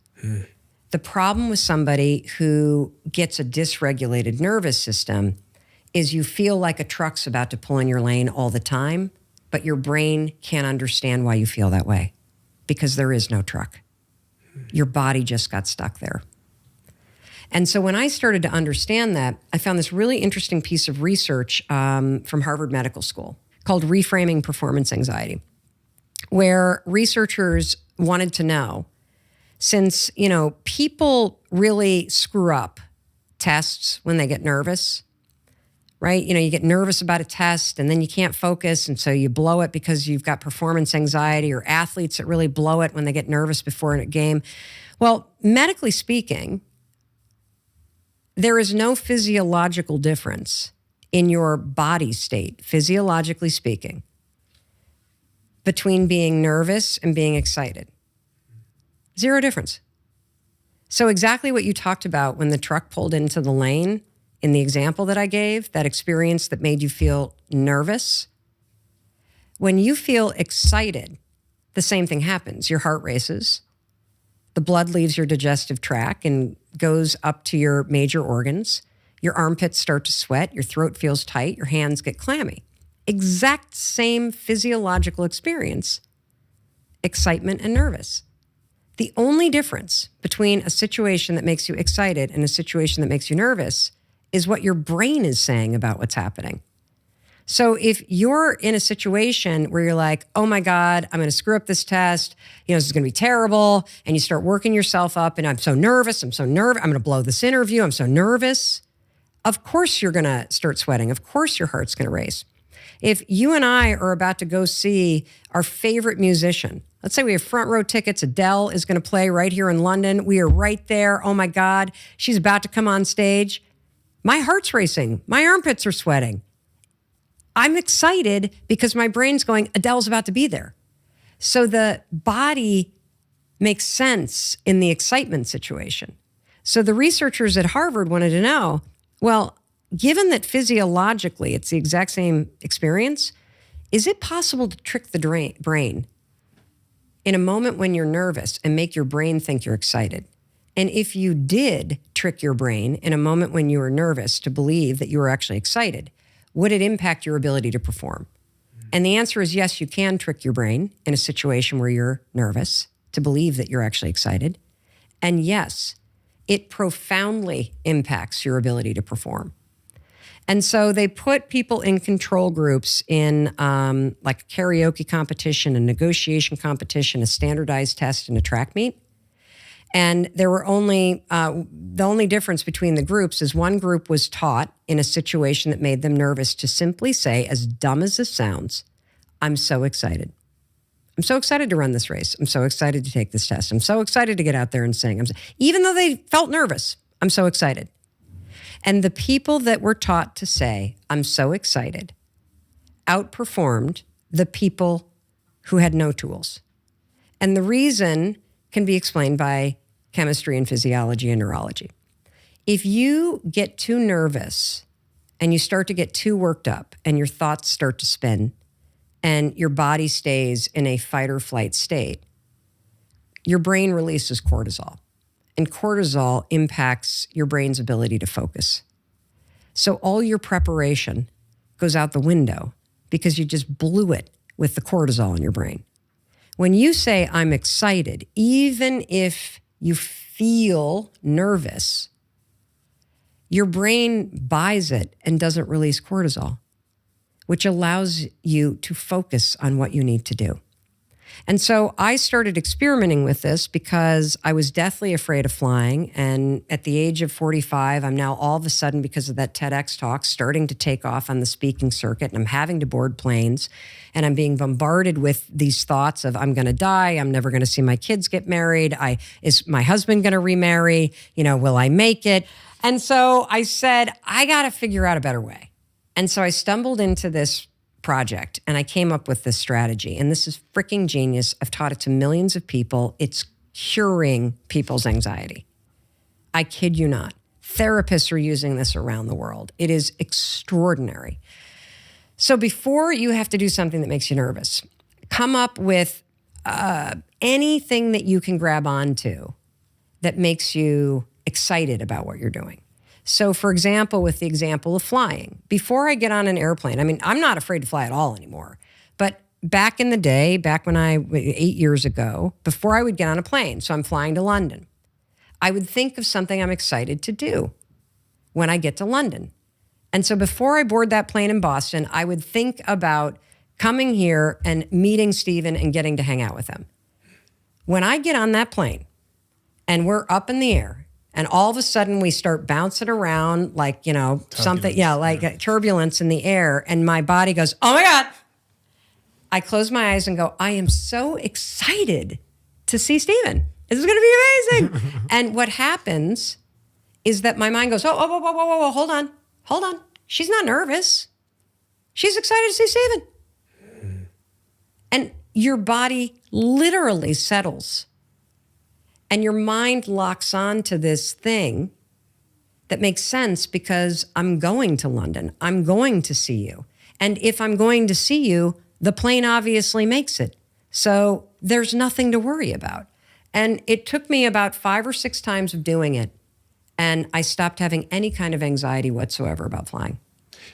The problem with somebody who gets a dysregulated nervous system is you feel like a truck's about to pull in your lane all the time, but your brain can't understand why you feel that way because there is no truck. Your body just got stuck there. And so when I started to understand that, I found this really interesting piece of research from Harvard Medical School called Reframing Performance Anxiety, where researchers wanted to know, since, people really screw up tests when they get nervous, right? You get nervous about a test and then you can't focus. And so you blow it because you've got performance anxiety, or athletes that really blow it when they get nervous before a game. Well, medically speaking, there is no physiological difference in your body state, physiologically speaking, between being nervous and being excited. Zero difference. So exactly what you talked about when the truck pulled into the lane, in the example that I gave, that experience that made you feel nervous, when you feel excited, the same thing happens. Your heart races, the blood leaves your digestive tract and goes up to your major organs. Your armpits start to sweat, your throat feels tight, your hands get clammy. Exact same physiological experience, excitement and nervous. The only difference between a situation that makes you excited and a situation that makes you nervous is what your brain is saying about what's happening. So if you're in a situation where you're like, oh my God, I'm going to screw up this test, this is going to be terrible, and you start working yourself up, and I'm so nervous, I'm going to blow this interview, I'm so nervous, of course you're going to start sweating. Of course your heart's going to race. If you and I are about to go see our favorite musician, let's say we have front row tickets, Adele is going to play right here in London, we are right there, oh my God, she's about to come on stage, my heart's racing, my armpits are sweating. I'm excited because my brain's going, Adele's about to be there. So the body makes sense in the excitement situation. So the researchers at Harvard wanted to know, well, given that physiologically it's the exact same experience, is it possible to trick the brain in a moment when you're nervous and make your brain think you're excited? And if you did trick your brain in a moment when you were nervous to believe that you were actually excited, would it impact your ability to perform? And the answer is yes, you can trick your brain in a situation where you're nervous to believe that you're actually excited. And yes, it profoundly impacts your ability to perform. And so they put people in control groups in like a karaoke competition, a negotiation competition, a standardized test, and a track meet. And there were the only difference between the groups is one group was taught in a situation that made them nervous to simply say, as dumb as this sounds, I'm so excited. I'm so excited to run this race. I'm so excited to take this test. I'm so excited to get out there and sing. Even though they felt nervous, I'm so excited. And the people that were taught to say, I'm so excited, outperformed the people who had no tools. And the reason can be explained by chemistry and physiology and neurology. If you get too nervous and you start to get too worked up and your thoughts start to spin and your body stays in a fight or flight state, your brain releases cortisol. And cortisol impacts your brain's ability to focus. So all your preparation goes out the window because you just blew it with the cortisol in your brain. When you say, I'm excited, even if you feel nervous, your brain buys it and doesn't release cortisol, which allows you to focus on what you need to do. And so I started experimenting with this because I was deathly afraid of flying. And at the age of 45, I'm now all of a sudden, because of that TEDx talk, starting to take off on the speaking circuit, and I'm having to board planes, and I'm being bombarded with these thoughts of, I'm going to die. I'm never going to see my kids get married. Is my husband going to remarry? Will I make it? And so I said, I got to figure out a better way. And so I stumbled into this project and I came up with this strategy. And this is freaking genius. I've taught it to millions of people. It's curing people's anxiety. I kid you not. Therapists are using this around the world. It is extraordinary. So before you have to do something that makes you nervous, come up with anything that you can grab onto that makes you excited about what you're doing. So for example, with the example of flying, before I get on an airplane, I'm not afraid to fly at all anymore. But back in the day, 8 years ago, before I would get on a plane, so I'm flying to London, I would think of something I'm excited to do when I get to London. And so before I board that plane in Boston, I would think about coming here and meeting Stephen and getting to hang out with him. When I get on that plane and we're up in the air and all of a sudden we start bouncing around like, something, turbulence in the air, and my body goes, oh my God. I close my eyes and go, I am so excited to see Stephen. This is going to be amazing. And what happens is that my mind goes, whoa, hold on. She's not nervous. She's excited to see Stephen. And your body literally settles. And your mind locks on to this thing that makes sense because I'm going to London. I'm going to see you. And if I'm going to see you, the plane obviously makes it. So there's nothing to worry about. And it took me about 5 or 6 times of doing it, and I stopped having any kind of anxiety whatsoever about flying.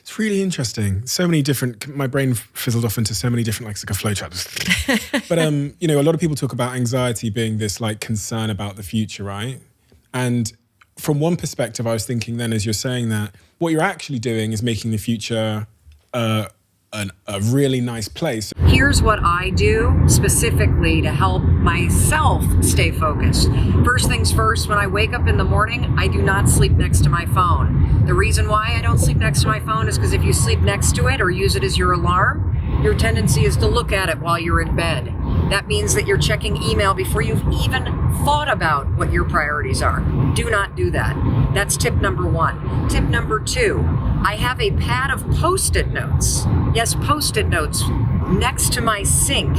It's really interesting. So many different, my brain fizzled off into so many different, like a flowchart. But, a lot of people talk about anxiety being this like concern about the future, right? And from one perspective, I was thinking then, as you're saying that, what you're actually doing is making the future a really nice place. Here's what I do specifically to help myself stay focused. First things first, when I wake up in the morning, I do not sleep next to my phone. The reason why I don't sleep next to my phone is because if you sleep next to it or use it as your alarm, your tendency is to look at it while you're in bed. That means that you're checking email before you've even thought about what your priorities are. Do not do that. That's tip number 1. Tip number 2, I have a pad of Post-it notes. Yes, Post-it notes next to my sink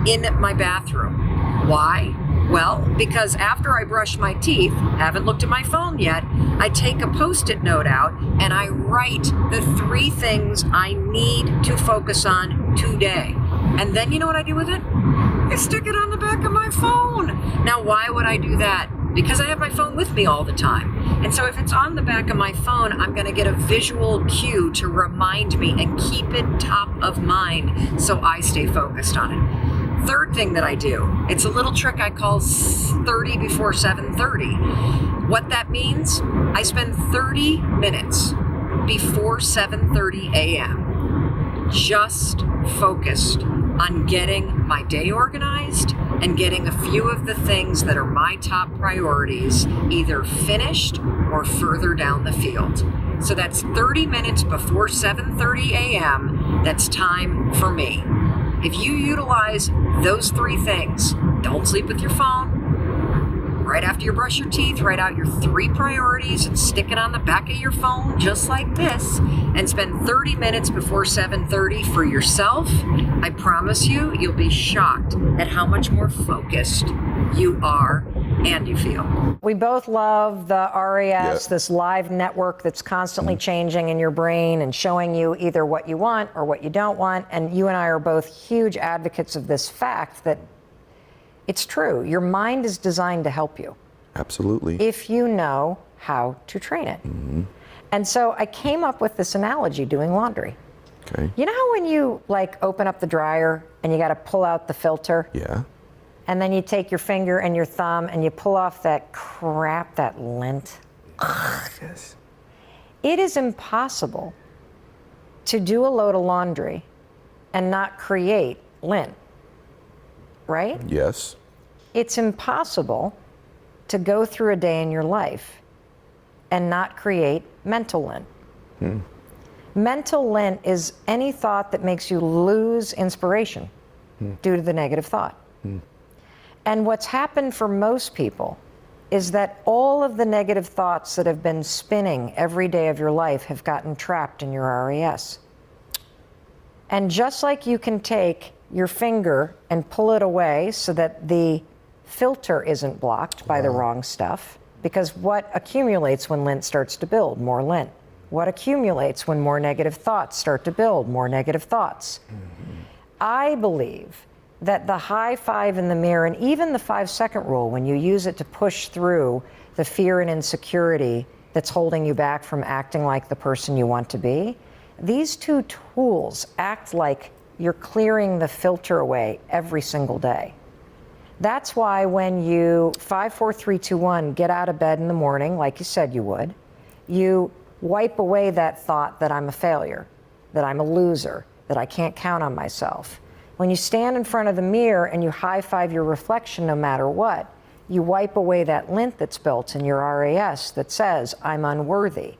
in my bathroom. Why? Well, because after I brush my teeth, haven't looked at my phone yet, I take a Post-it note out and I write the 3 things I need to focus on today. And then you know what I do with it? I stick it on the back of my phone. Now, why would I do that? Because I have my phone with me all the time. And so if it's on the back of my phone, I'm going to get a visual cue to remind me and keep it top of mind so I stay focused on it. Third thing that I do, it's a little trick I call 30 before 7:30. What that means, I spend 30 minutes before 7:30 a.m. just focused on getting my day organized and getting a few of the things that are my top priorities either finished or further down the field. So that's 30 minutes before 7:30 a.m. That's time for me. If you utilize those 3 things, don't sleep with your phone. Right after you brush your teeth, write out your 3 priorities and stick it on the back of your phone just like this, and spend 30 minutes before 7:30 for yourself. I promise you, you'll be shocked at how much more focused you are and you feel. We both love the RES, this live network that's constantly changing in your brain and showing you either what you want or what you don't want. And you and I are both huge advocates of this fact that it's true. Your mind is designed to help you. Absolutely. If you know how to train it. Mm-hmm. And so I came up with this analogy doing laundry. Okay. You know how when you open up the dryer and you got to pull out the filter? Yeah. And then you take your finger and your thumb and you pull off that crap, that lint. Yes. It is impossible to do a load of laundry and not create lint, right? Yes. It's impossible to go through a day in your life and not create mental lint. Mental lint is any thought that makes you lose inspiration due to the negative thought. And what's happened for most people is that all of the negative thoughts that have been spinning every day of your life have gotten trapped in your RES. And just like you can take your finger and pull it away so that the filter isn't blocked by the wrong stuff, because what accumulates when lint starts to build? More lint. What accumulates when more negative thoughts start to build? More negative thoughts. I believe that the high 5 in the mirror and even the 5-second rule, when you use it to push through the fear and insecurity that's holding you back from acting like the person you want to be, these 2 tools act like you're clearing the filter away every single day. That's why when you 5, 4, 3, 2, 1 get out of bed in the morning, like you said you would, you wipe away that thought that I'm a failure, that I'm a loser, that I can't count on myself. When you stand in front of the mirror and you high-five your reflection no matter what, you wipe away that lint that's built in your RAS that says, I'm unworthy.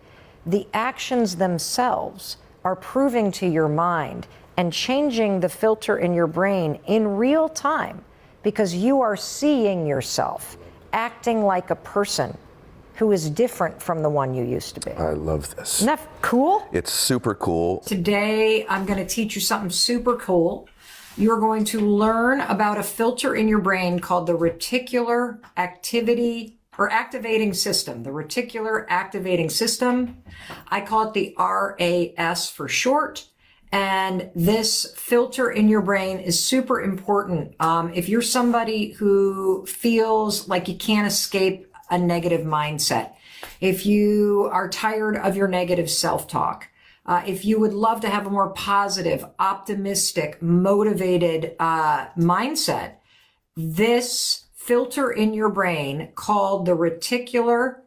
The actions themselves are proving to your mind and changing the filter in your brain in real time because you are seeing yourself acting like a person who is different from the one you used to be. I love this. Isn't that cool? It's super cool. Today, I'm going to teach you something super cool. You're going to learn about a filter in your brain called the reticular activity or activating system, the reticular activating system. I call it the RAS for short. And this filter in your brain is super important. If you're somebody who feels like you can't escape a negative mindset, if you are tired of your negative self-talk, if you would love to have a more positive, optimistic, motivated mindset, this filter in your brain called the reticular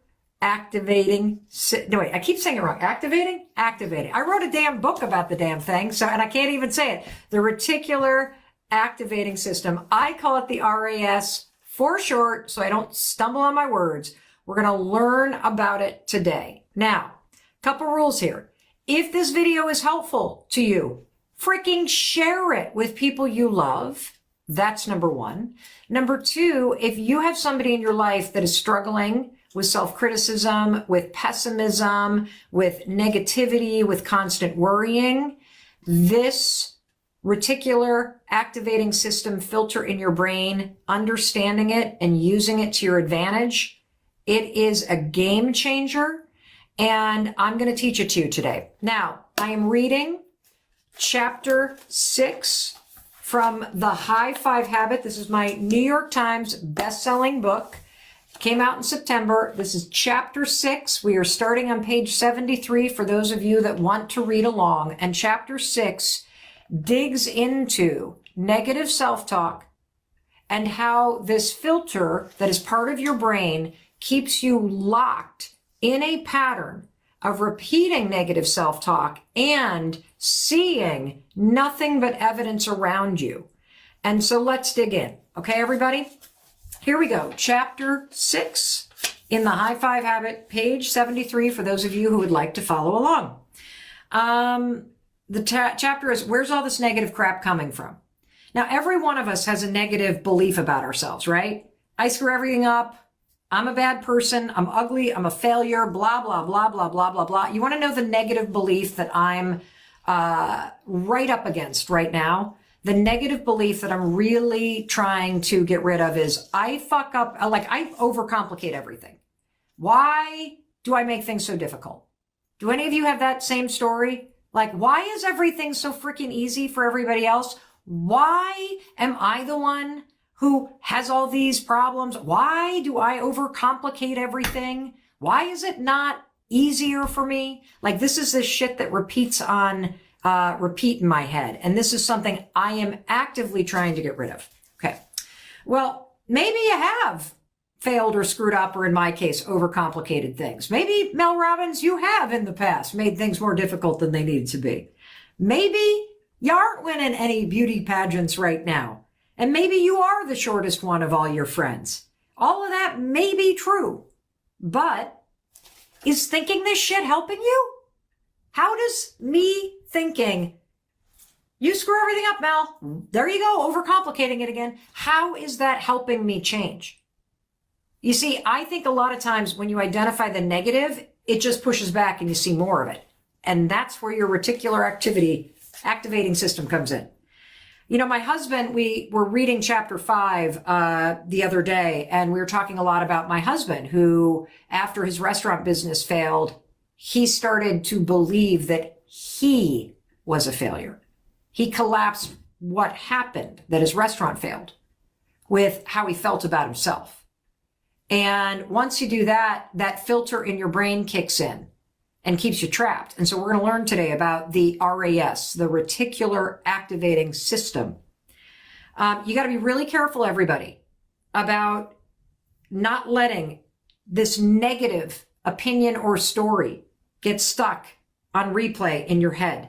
activating, no wait, I keep saying it wrong. Activating? Activating. I wrote a damn book about the damn thing, so, and I can't even say it. The reticular activating system. I call it the RAS for short, so I don't stumble on my words. We're going to learn about it today. Now, couple rules here. If this video is helpful to you, freaking share it with people you love. That's number one. Number two, if you have somebody in your life that is struggling with self-criticism, with pessimism, with negativity, with constant worrying, this reticular activating system filter in your brain, understanding it and using it to your advantage, it is a game changer. And I'm going to teach it to you today. Now, I am reading chapter 6 from The High Five Habit. This is my New York Times best-selling book. It came out in September. This is chapter 6. We are starting on page 73 for those of you that want to read along. And chapter 6 digs into negative self-talk and how this filter that is part of your brain keeps you locked in a pattern of repeating negative self-talk and seeing nothing but evidence around you. And so let's dig in. Okay, everybody? Here we go. Chapter 6 in The High Five Habit, page 73, for those of you who would like to follow along. The chapter is, where's all this negative crap coming from? Now, every one of us has a negative belief about ourselves, right? I screw everything up. I'm a bad person. I'm ugly. I'm a failure. Blah, blah, blah, blah, blah, blah, blah. You want to know the negative belief that I'm right up against right now? The negative belief that I'm really trying to get rid of is I fuck up, like I overcomplicate everything. Why do I make things so difficult? Do any of you have that same story? Like, why is everything so freaking easy for everybody else? Why am I the one who has all these problems? Why do I overcomplicate everything? Why is it not easier for me? Like, this is the shit that repeats on repeat in my head. And this is something I am actively trying to get rid of. Okay. Well, maybe you have failed or screwed up, or in my case, overcomplicated things. Maybe, Mel Robbins, you have in the past made things more difficult than they needed to be. Maybe you aren't winning any beauty pageants right now. And maybe you are the shortest one of all your friends. All of that may be true. But is thinking this shit helping you? How does me thinking, you screw everything up, Mel, there you go, overcomplicating it again, how is that helping me change? You see, I think a lot of times when you identify the negative, it just pushes back and you see more of it. And that's where your reticular activating system comes in. You know, my husband, we were reading chapter 5 the other day, and we were talking a lot about my husband, who, after his restaurant business failed, he started to believe that he was a failure. He collapsed what happened, that his restaurant failed, with how he felt about himself. And once you do that, that filter in your brain kicks in and keeps you trapped. And so we're going to learn today about the RAS, the reticular activating system. You got to be really careful, everybody. about not letting this negative opinion or story get stuck on replay in your head.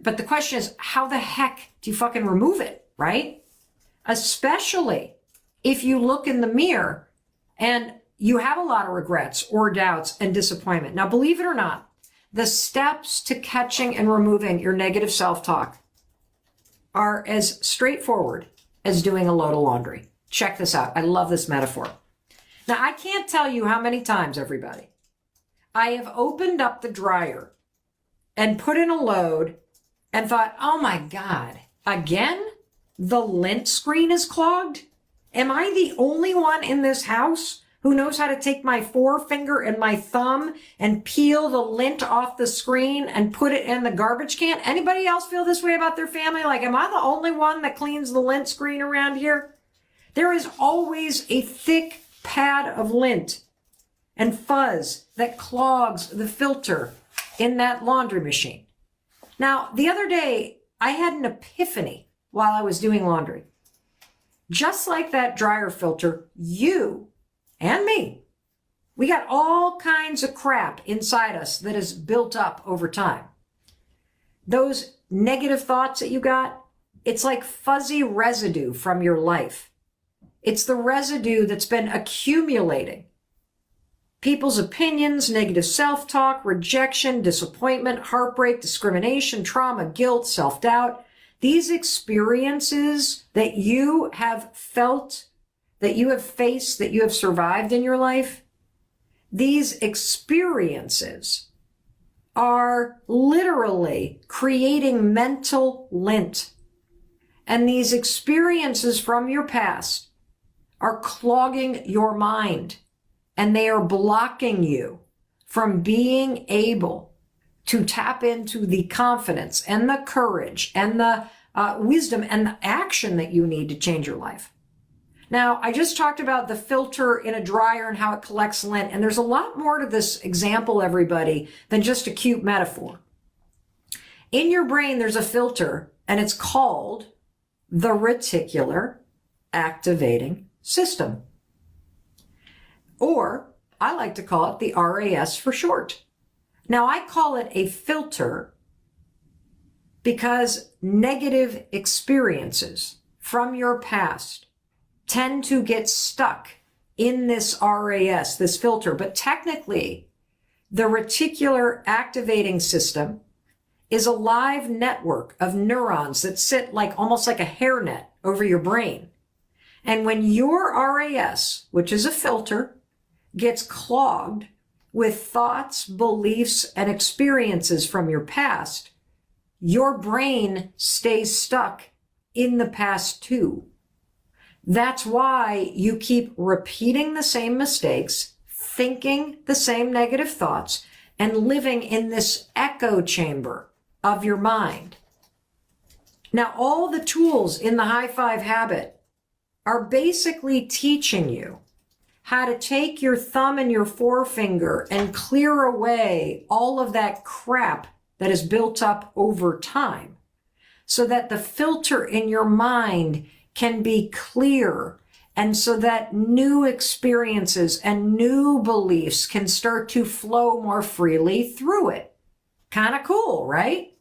But the question is, how the heck do you fucking remove it, right? Especially if you look in the mirror and you have a lot of regrets or doubts and disappointment. Now, believe it or not, the steps to catching and removing your negative self-talk are as straightforward as doing a load of laundry. Check this out. I love this metaphor. Now, I can't tell you how many times, everybody, I have opened up the dryer and put in a load and thought, oh my God, again? The lint screen is clogged? Am I the only one in this house who knows how to take my forefinger and my thumb and peel the lint off the screen and put it in the garbage can? Anybody else feel this way about their family? Like, am I the only one that cleans the lint screen around here? There is always a thick pad of lint and fuzz that clogs the filter in that laundry machine. Now, the other day, I had an epiphany while I was doing laundry. Just like that dryer filter, you and me, we got all kinds of crap inside us that is built up over time. Those negative thoughts that you got, it's like fuzzy residue from your life. It's the residue that's been accumulating. People's opinions, negative self-talk, rejection, disappointment, heartbreak, discrimination, trauma, guilt, self-doubt. These experiences that you have felt, that you have faced, that you have survived in your life, these experiences are literally creating mental lint. And these experiences from your past are clogging your mind, and they are blocking you from being able to tap into the confidence and the courage and the wisdom and the action that you need to change your life. Now, I just talked about the filter in a dryer and how it collects lint, and there's a lot more to this example, everybody, than just a cute metaphor. In your brain, there's a filter, and it's called the Reticular Activating System. Or I like to call it the RAS for short. Now, I call it a filter because negative experiences from your past tend to get stuck in this RAS, this filter. But technically, the Reticular Activating System is a live network of neurons that sit like almost like a hairnet over your brain. And when your RAS, which is a filter, gets clogged with thoughts, beliefs, and experiences from your past, your brain stays stuck in the past too. That's why you keep repeating the same mistakes, thinking the same negative thoughts, and living in this echo chamber of your mind. Now, all the tools in the high five habit are basically teaching you how to take your thumb and your forefinger and clear away all of that crap that is built up over time so that the filter in your mind can be clear, and so that new experiences and new beliefs can start to flow more freely through it. Kind of cool, right?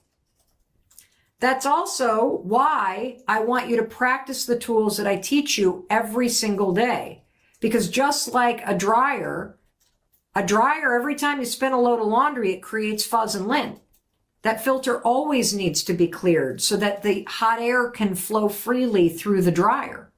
That's also why I want you to practice the tools that I teach you every single day. Because just like a dryer, every time you spin a load of laundry, it creates fuzz and lint. That filter always needs to be cleared so that the hot air can flow freely through the dryer.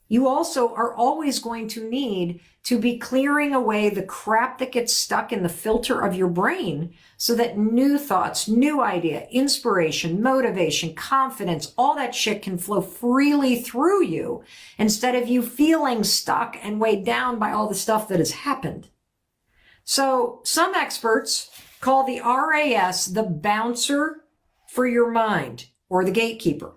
You also are always going to need to be clearing away the crap that gets stuck in the filter of your brain so that new thoughts, new idea, inspiration, motivation, confidence, all that shit can flow freely through you instead of you feeling stuck and weighed down by all the stuff that has happened. So some experts call the RAS the bouncer for your mind, or the gatekeeper.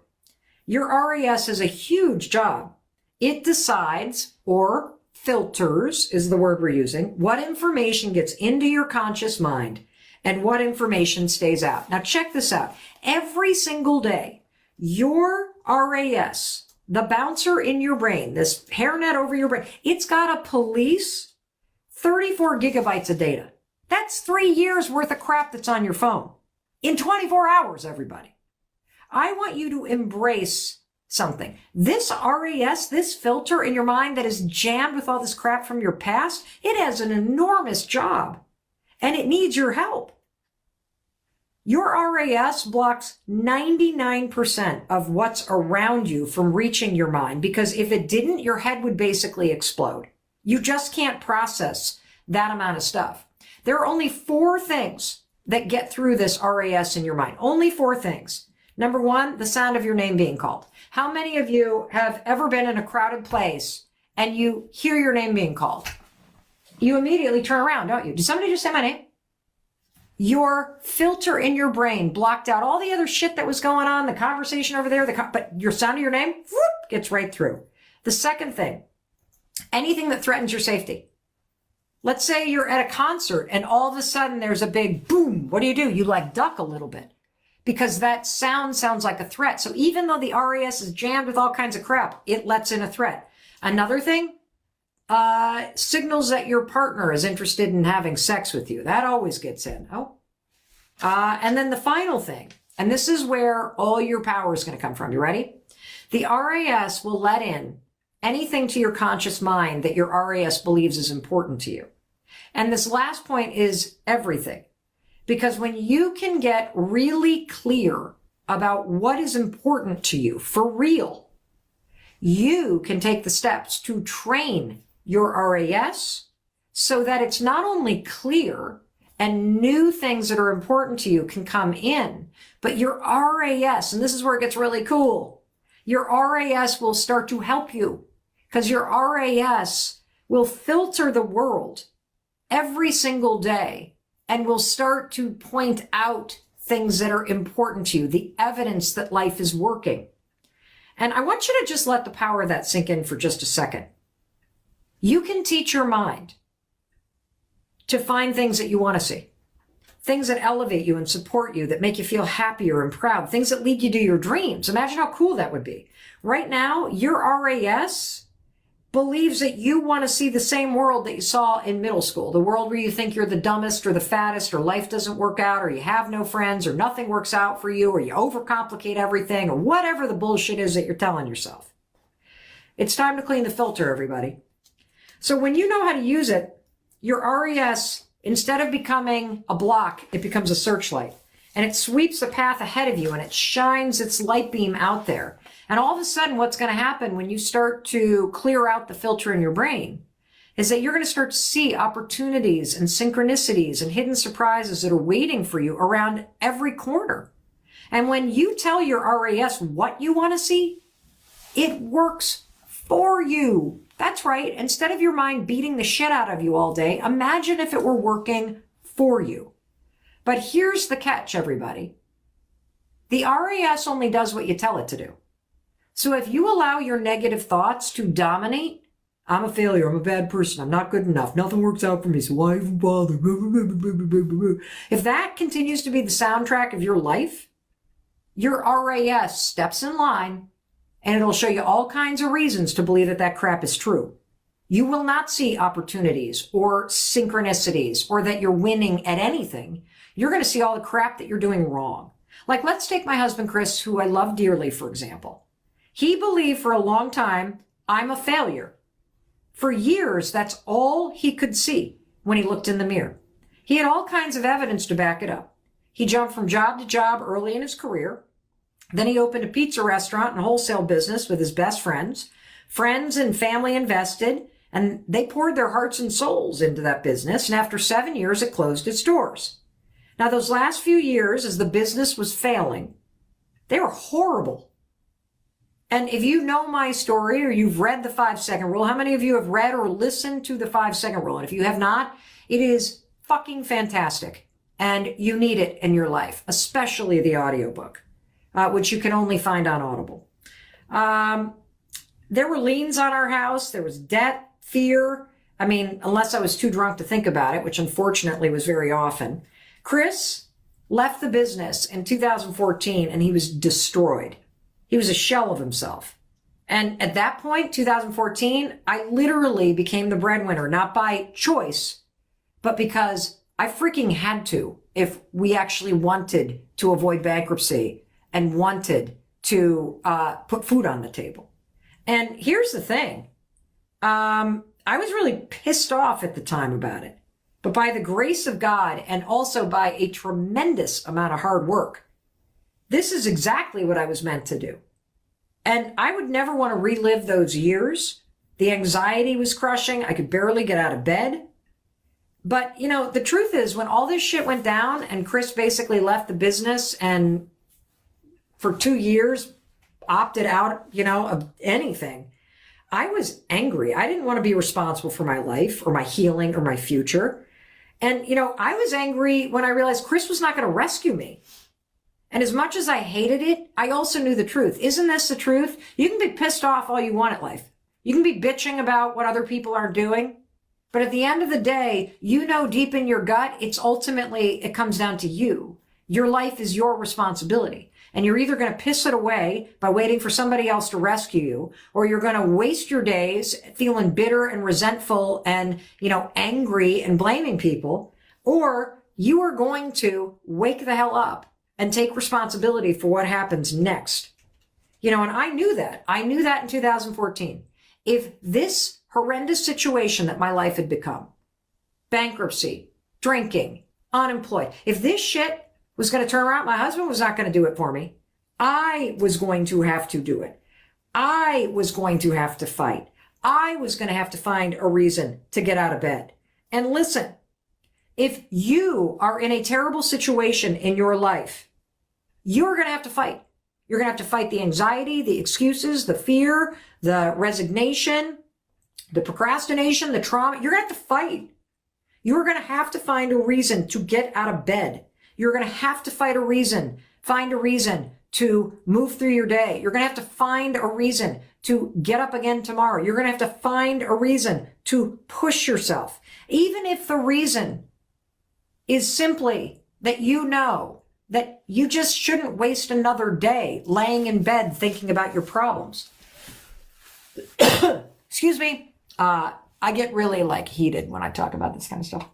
Your RAS has a huge job. It decides, or filters is the word we're using, what information gets into your conscious mind and what information stays out. Now check this out. Every single day, your RAS the bouncer in your brain, this hairnet over your brain, it's got to police 34 gigabytes of data. That's 3 years worth of crap that's on your phone in 24 hours, everybody. I want you to embrace something. This RAS, this filter in your mind that is jammed with all this crap from your past, it has an enormous job and it needs your help. Your RAS blocks 99% of what's around you from reaching your mind, because if it didn't, your head would basically explode. You just can't process that amount of stuff. There are only 4 things that get through this RAS in your mind. Only 4 things. Number 1, the sound of your name being called. How many of you have ever been in a crowded place and you hear your name being called? You immediately turn around, don't you? Did somebody just say my name? Your filter in your brain blocked out all the other shit that was going on, the conversation over there, but your sound of your name, whoop, gets right through. The second thing, anything that threatens your safety. Let's say you're at a concert and all of a sudden there's a big boom. What do? You like duck a little bit because that sound sounds like a threat. So even though the RAS is jammed with all kinds of crap, it lets in a threat. Another thing, signals that your partner is interested in having sex with you. That always gets in. And then the final thing, and this is where all your power is going to come from. You ready? The RAS will let in anything to your conscious mind that your RAS believes is important to you. And this last point is everything. Because when you can get really clear about what is important to you for real, you can take the steps to train your RAS so that it's not only clear and new things that are important to you can come in, but your RAS, and this is where it gets really cool, your RAS will start to help you because your RAS will filter the world every single day and will start to point out things that are important to you, the evidence that life is working. And I want you to just let the power of that sink in for just a second. You can teach your mind to find things that you want to see, things that elevate you and support you, that make you feel happier and proud, things that lead you to your dreams. Imagine how cool that would be. Right now, your RAS believes that you want to see the same world that you saw in middle school, the world where you think you're the dumbest or the fattest or life doesn't work out or you have no friends or nothing works out for you or you overcomplicate everything or whatever the bullshit is that you're telling yourself. It's time to clean the filter, everybody. So when you know how to use it, your RAS, instead of becoming a block, it becomes a searchlight. And it sweeps the path ahead of you and it shines its light beam out there. And all of a sudden, what's going to happen when you start to clear out the filter in your brain is that you're going to start to see opportunities and synchronicities and hidden surprises that are waiting for you around every corner. And when you tell your RAS what you want to see, it works for you. That's right. Instead of your mind beating the shit out of you all day, imagine if it were working for you. But here's the catch, everybody. The RAS only does what you tell it to do. So if you allow your negative thoughts to dominate, I'm a failure, I'm a bad person, I'm not good enough, nothing works out for me, so why even bother? If that continues to be the soundtrack of your life, your RAS steps in line and it'll show you all kinds of reasons to believe that that crap is true. You will not see opportunities or synchronicities or that you're winning at anything. You're going to see all the crap that you're doing wrong. Like, let's take my husband, Chris, who I love dearly, for example. He believed for a long time, I'm a failure. For years, that's all he could see when he looked in the mirror. He had all kinds of evidence to back it up. He jumped from job to job early in his career. Then he opened a pizza restaurant and wholesale business with his best friends. Friends and family invested, and they poured their hearts and souls into that business. And after 7 years, it closed its doors. Now, those last few years, as the business was failing, they were horrible. And if you know my story or you've read the 5-second rule, how many of you have read or listened to the 5-second rule? And if you have not, it is fucking fantastic. And you need it in your life, especially the audiobook, which you can only find on Audible. There were liens on our house. There was debt, fear. I mean, unless I was too drunk to think about it, which unfortunately was very often. Chris left the business in 2014 and he was destroyed. He was a shell of himself. And at that point, 2014, I literally became the breadwinner, not by choice, but because I freaking had to if we actually wanted to avoid bankruptcy and wanted to put food on the table. And here's the thing. I was really pissed off at the time about it. But by the grace of God and also by a tremendous amount of hard work, this is exactly what I was meant to do. And I would never want to relive those years. The anxiety was crushing. I could barely get out of bed. But, you know, the truth is when all this shit went down and Chris basically left the business and for 2 years opted out, you know, of anything, I was angry. I didn't want to be responsible for my life or my healing or my future. And, you know, I was angry when I realized Chris was not going to rescue me. And as much as I hated it, I also knew the truth. Isn't this the truth? You can be pissed off all you want at life. You can be bitching about what other people are doing. But at the end of the day, you know deep in your gut, it comes down to you. Your life is your responsibility. And you're either going to piss it away by waiting for somebody else to rescue you, or you're going to waste your days feeling bitter and resentful and, you know, angry and blaming people, or you are going to wake the hell up and take responsibility for what happens next. You know, and I knew that. I knew that in 2014. If this horrendous situation that my life had become, bankruptcy, drinking, unemployed, if this shit was going to turn around, my husband was not going to do it for me. I was going to have to do it. I was going to have to fight. I was going to have to find a reason to get out of bed. And listen, if you are in a terrible situation in your life, you're going to have to fight. You're going to have to fight the anxiety, the excuses, the fear, the resignation, the procrastination, the trauma. You're going to have to fight. You're going to have to find a reason to get out of bed. You're going to have to find a reason to move through your day. You're going to have to find a reason to get up again tomorrow. You're going to have to find a reason to push yourself. Even if the reason is simply that you know that you just shouldn't waste another day laying in bed thinking about your problems. Excuse me. I get really heated when I talk about this kind of stuff.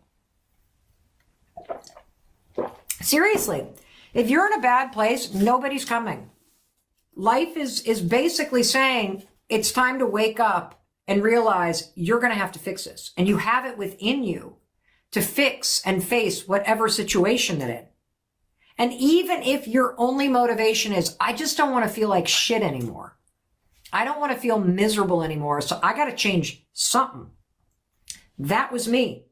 Seriously, if you're in a bad place, nobody's coming. Life is basically saying it's time to wake up and realize you're going to have to fix this. And you have it within you to fix and face whatever situation that in. And even if your only motivation is, I just don't want to feel like shit anymore. I don't want to feel miserable anymore. So I got to change something. That was me.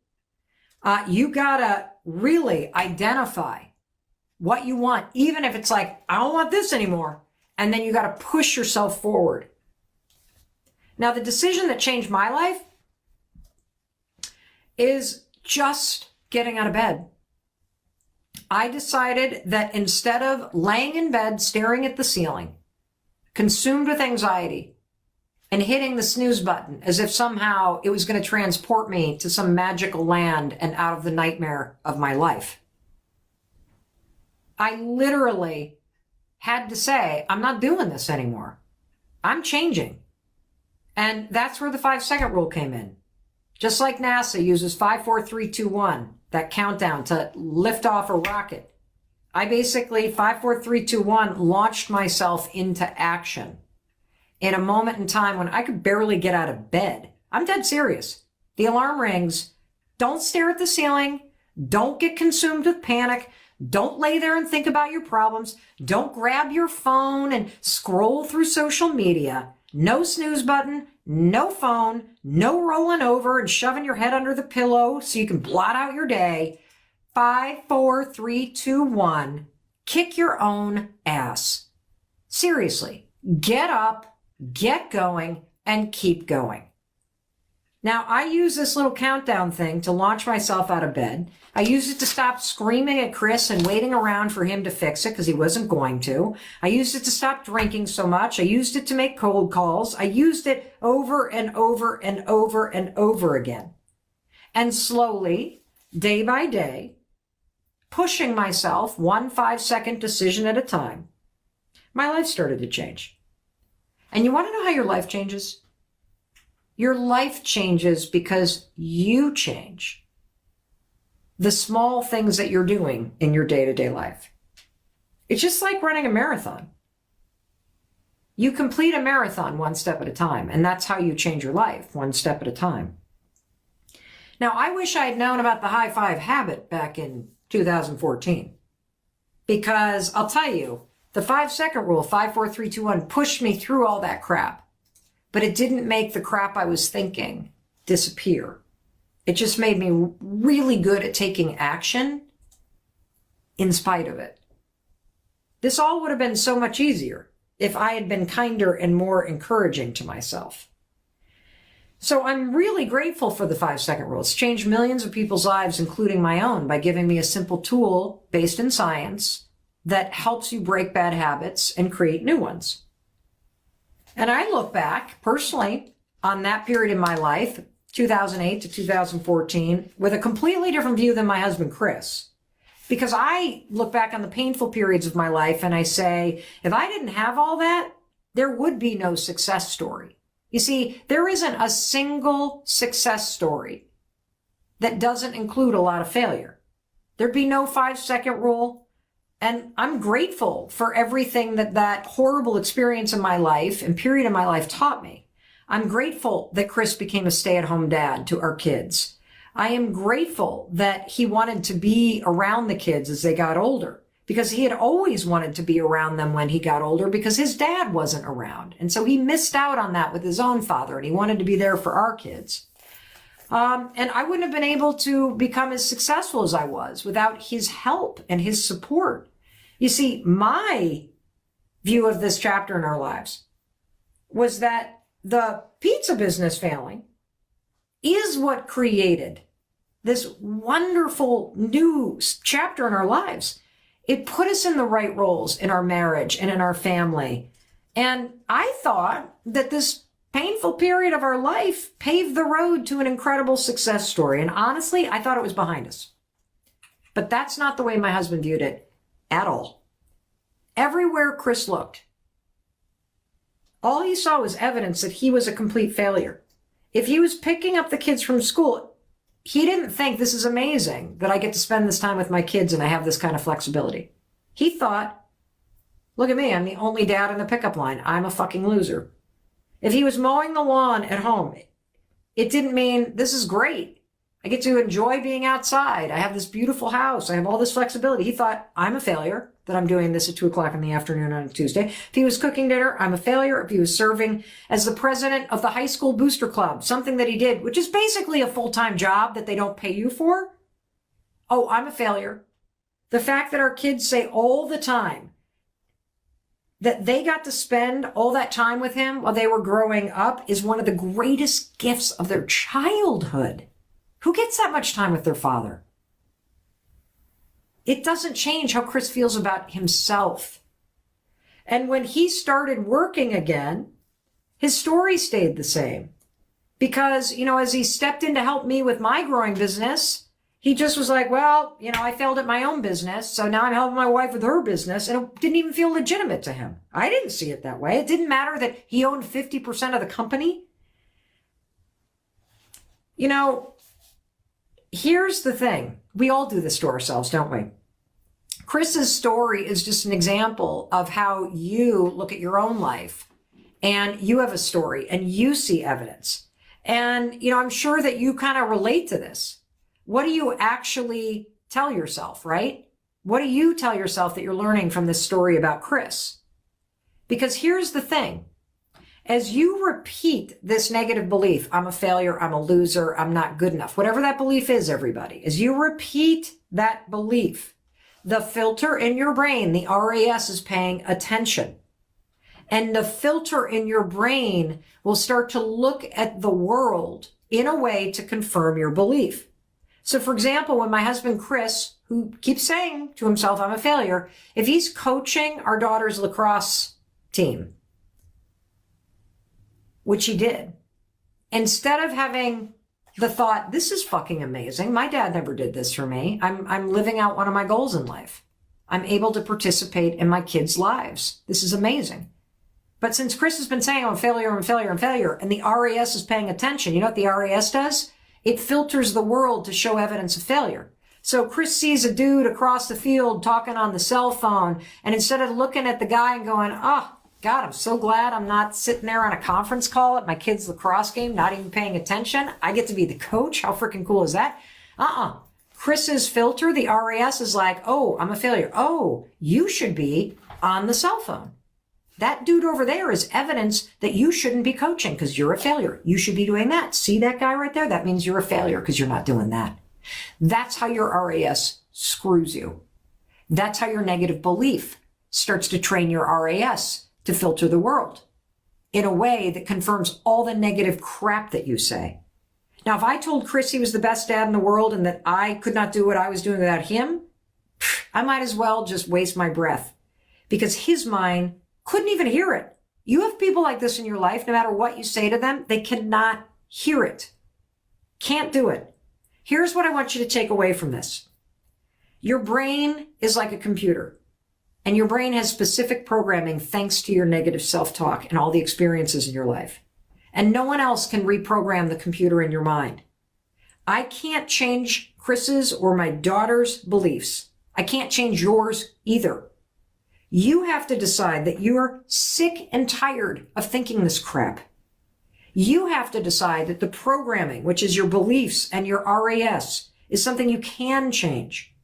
You got to really identify what you want, even if it's like, I don't want this anymore. And then you got to push yourself forward. Now, the decision that changed my life is just getting out of bed. I decided that instead of laying in bed, staring at the ceiling, consumed with anxiety, and hitting the snooze button as if somehow it was going to transport me to some magical land and out of the nightmare of my life, I literally had to say, I'm not doing this anymore. I'm changing. And that's where the 5-second rule came in. Just like NASA uses 5, 4, 3, 2, 1, that countdown to lift off a rocket. I basically, 5, 4, 3, 2, 1, launched myself into action in a moment in time when I could barely get out of bed. I'm dead serious. The alarm rings. Don't stare at the ceiling. Don't get consumed with panic. Don't lay there and think about your problems. Don't grab your phone and scroll through social media. No snooze button, no phone, no rolling over and shoving your head under the pillow so you can blot out your day. 5, 4, 3, 2, 1. Kick your own ass. Seriously, get up, get going, and keep going. Now, I use this little countdown thing to launch myself out of bed. I used it to stop screaming at Chris and waiting around for him to fix it because he wasn't going to. I used it to stop drinking so much. I used it to make cold calls. I used it over and over and over and over again. And slowly, day by day, pushing myself 1 5-second decision at a time, my life started to change. And you want to know how your life changes? Your life changes because you change the small things that you're doing in your day-to-day life. It's just like running a marathon. You complete a marathon one step at a time, and that's how you change your life, one step at a time. Now, I wish I had known about the high five habit back in 2014, because I'll tell you, the 5-second rule, 5, 4, 3, 2, 1, pushed me through all that crap, but it didn't make the crap I was thinking disappear. It just made me really good at taking action in spite of it. This all would have been so much easier if I had been kinder and more encouraging to myself. So I'm really grateful for the 5-second rule. It's changed millions of people's lives, including my own, by giving me a simple tool based in science that helps you break bad habits and create new ones. And I look back personally on that period in my life, 2008 to 2014, with a completely different view than my husband, Chris. Because I look back on the painful periods of my life and I say, if I didn't have all that, there would be no success story. You see, there isn't a single success story that doesn't include a lot of failure. There'd be no 5-second rule. And I'm grateful for everything that horrible experience in my life and period in my life taught me. I'm grateful that Chris became a stay-at-home dad to our kids. I am grateful that he wanted to be around the kids as they got older, because he had always wanted to be around them when he got older because his dad wasn't around. And so he missed out on that with his own father, and he wanted to be there for our kids. And I wouldn't have been able to become as successful as I was without his help and his support. You see, my view of this chapter in our lives was that the pizza business failing is what created this wonderful new chapter in our lives. It put us in the right roles in our marriage and in our family. And I thought that this painful period of our life paved the road to an incredible success story. And honestly, I thought it was behind us. But that's not the way my husband viewed it at all. Everywhere Chris looked, all he saw was evidence that he was a complete failure. If he was picking up the kids from school, he didn't think, this is amazing that I get to spend this time with my kids and I have this kind of flexibility. He thought, look at me, I'm the only dad in the pickup line. I'm a fucking loser. If he was mowing the lawn at home, it didn't mean, this is great. I get to enjoy being outside. I have this beautiful house. I have all this flexibility. He thought, I'm a failure that I'm doing this at 2:00 in the afternoon on a Tuesday. If he was cooking dinner, I'm a failure. If he was serving as the president of the high school booster club, something that he did, which is basically a full-time job that they don't pay you for, oh, I'm a failure. The fact that our kids say all the time that they got to spend all that time with him while they were growing up is one of the greatest gifts of their childhood. Who gets that much time with their father? It doesn't change how Chris feels about himself. And when he started working again, his story stayed the same. Because, as he stepped in to help me with my growing business, he just was like, well, I failed at my own business, so now I'm helping my wife with her business, and it didn't even feel legitimate to him. I didn't see it that way. It didn't matter that he owned 50% of the company. Here's the thing. We all do this to ourselves, don't we? Chris's story is just an example of how you look at your own life and you have a story and you see evidence. And, I'm sure that you kind of relate to this. What do you actually tell yourself, right? What do you tell yourself that you're learning from this story about Chris? Because here's the thing. As you repeat this negative belief, I'm a failure, I'm a loser, I'm not good enough, whatever that belief is, everybody, as you repeat that belief, the filter in your brain, the RAS, is paying attention. And the filter in your brain will start to look at the world in a way to confirm your belief. So, for example, when my husband, Chris, who keeps saying to himself, I'm a failure, if he's coaching our daughter's lacrosse team, which he did, instead of having the thought, this is fucking amazing. My dad never did this for me. I'm living out one of my goals in life. I'm able to participate in my kids' lives. This is amazing. But since Chris has been saying, I'm a failure, I'm a failure, I'm a failure, and the RAS is paying attention, you know what the RAS does? It filters the world to show evidence of failure. So Chris sees a dude across the field talking on the cell phone, and instead of looking at the guy and going, oh, God, I'm so glad I'm not sitting there on a conference call at my kid's lacrosse game, not even paying attention. I get to be the coach. How freaking cool is that? Chris's filter, the RAS, is like, oh, I'm a failure. Oh, you should be on the cell phone. That dude over there is evidence that you shouldn't be coaching because you're a failure. You should be doing that. See that guy right there? That means you're a failure because you're not doing that. That's how your RAS screws you. That's how your negative belief starts to train your RAS to filter the world in a way that confirms all the negative crap that you say. Now, if I told Chris he was the best dad in the world and that I could not do what I was doing without him, I might as well just waste my breath because his mind couldn't even hear it. You have people like this in your life, no matter what you say to them, they cannot hear it. Can't do it. Here's what I want you to take away from this. Your brain is like a computer, and your brain has specific programming thanks to your negative self-talk and all the experiences in your life. And no one else can reprogram the computer in your mind. I can't change Chris's or my daughter's beliefs. I can't change yours either. You have to decide that you're sick and tired of thinking this crap. You have to decide that the programming, which is your beliefs and your RAS, is something you can change.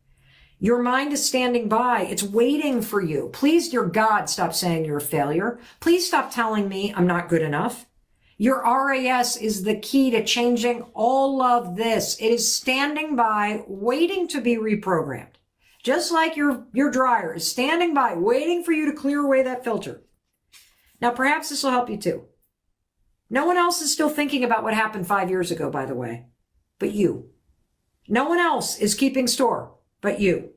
Your mind is standing by. It's waiting for you. Please, dear God, stop saying you're a failure. Please stop telling me I'm not good enough. Your RAS is the key to changing all of this. It is standing by, waiting to be reprogrammed. Just like your dryer is standing by, waiting for you to clear away that filter. Now, perhaps this will help you too. No one else is still thinking about what happened 5 years ago, by the way, but you. No one else is keeping store but you.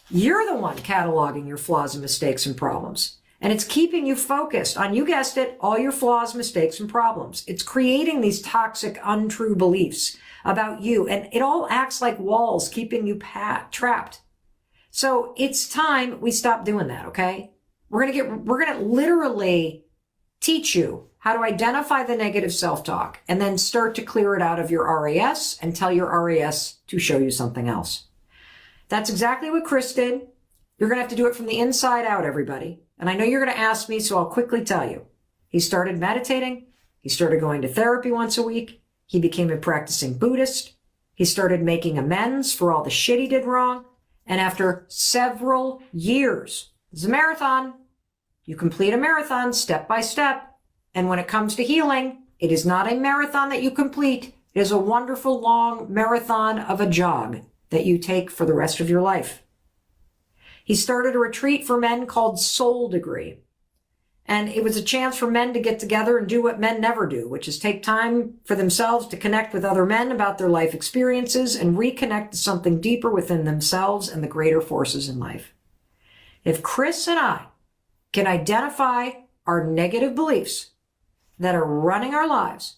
You're the one cataloging your flaws and mistakes and problems. And it's keeping you focused on, you guessed it, all your flaws, mistakes, and problems. It's creating these toxic, untrue beliefs about you. And it all acts like walls, keeping you trapped. So it's time we stop doing that, okay? We're going to literally teach you how to identify the negative self-talk and then start to clear it out of your RAS and tell your RAS to show you something else. That's exactly what Chris did. You're going to have to do it from the inside out, everybody. And I know you're going to ask me, so I'll quickly tell you. He started meditating. He started going to therapy once a week. He became a practicing Buddhist. He started making amends for all the shit he did wrong. And after several years, it's a marathon. You complete a marathon step by step. And when it comes to healing, it is not a marathon that you complete. It is a wonderful long marathon of a jog that you take for the rest of your life. He started a retreat for men called Soul Degree. And it was a chance for men to get together and do what men never do, which is take time for themselves to connect with other men about their life experiences and reconnect to something deeper within themselves and the greater forces in life. If Chris and I can identify our negative beliefs that are running our lives,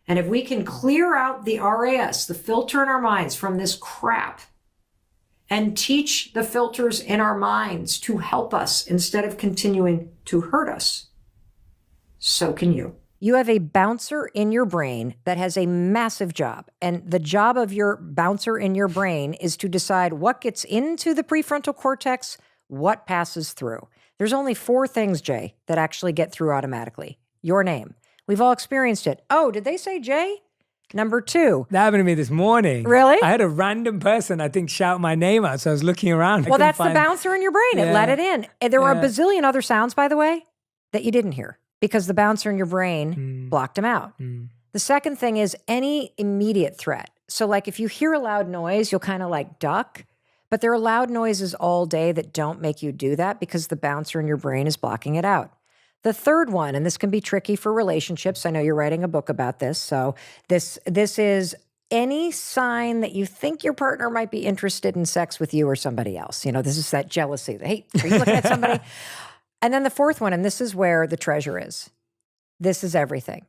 and if we can clear out the RAS, the filter in our minds from this crap, and teach the filters in our minds to help us instead of continuing to hurt us, so can you. You have a bouncer in your brain that has a massive job. And the job of your bouncer in your brain is to decide what gets into the prefrontal cortex, what passes through. There's only 4 things, Jay, that actually get through automatically. Your name. We've all experienced it. Oh, did they say Jay? Number 2. That happened to me this morning. Really? I had a random person, I think, shout my name out. So I was looking around. Well, that's the bouncer in your brain. It Yeah. let it in. And there were a Yeah. bazillion other sounds, by the way, that you didn't hear because the bouncer in your brain blocked them out. The second thing is any immediate threat. So like if you hear a loud noise, you'll kind of like duck. But there are loud noises all day that don't make you do that because the bouncer in your brain is blocking it out. The third one, and this can be tricky for relationships. I know you're writing a book about this. So this is any sign that you think your partner might be interested in sex with you or somebody else. You know, this is that jealousy. Hey, are you looking at somebody? And then the fourth one, and this is where the treasure is. This is everything.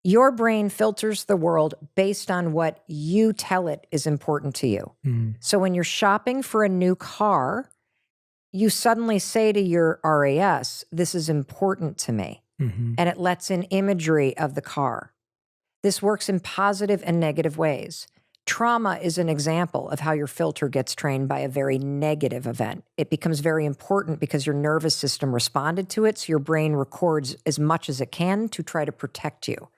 Your brain filters the world based on what you tell it is important to you. So when you're shopping for a new car, you suddenly say to your RAS, this is important to me. Mhm. And it lets in imagery of the car. This works in positive and negative ways. Trauma is an example of how your filter gets trained by a very negative event. It becomes very important because your nervous system responded to it, so your brain records as much as it can to try to protect you.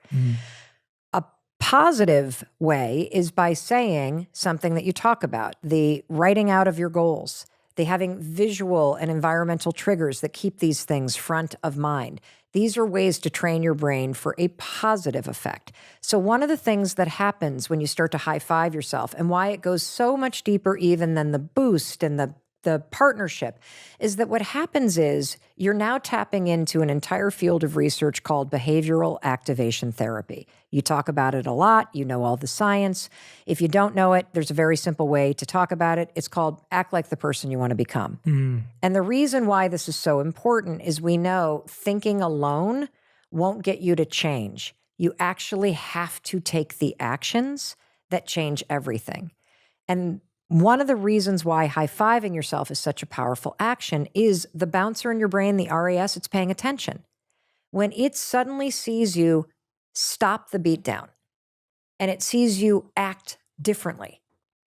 A positive way is by saying something that you talk about, the writing out of your goals, the having visual and environmental triggers that keep these things front of mind. These are ways to train your brain for a positive effect. So one of the things that happens when you start to high five yourself, and why it goes so much deeper even than the boost and the partnership, is that what happens is you're now tapping into an entire field of research called behavioral activation therapy. You talk about it a lot. You know all the science. If you don't know it, there's a very simple way to talk about it. It's called act like the person you want to become. And the reason why this is so important is we know thinking alone won't get you to change. You actually have to take the actions that change everything. And one of the reasons why high-fiving yourself is such a powerful action is the bouncer in your brain, the RAS, it's paying attention. When it suddenly sees you stop the beat down and it sees you act differently,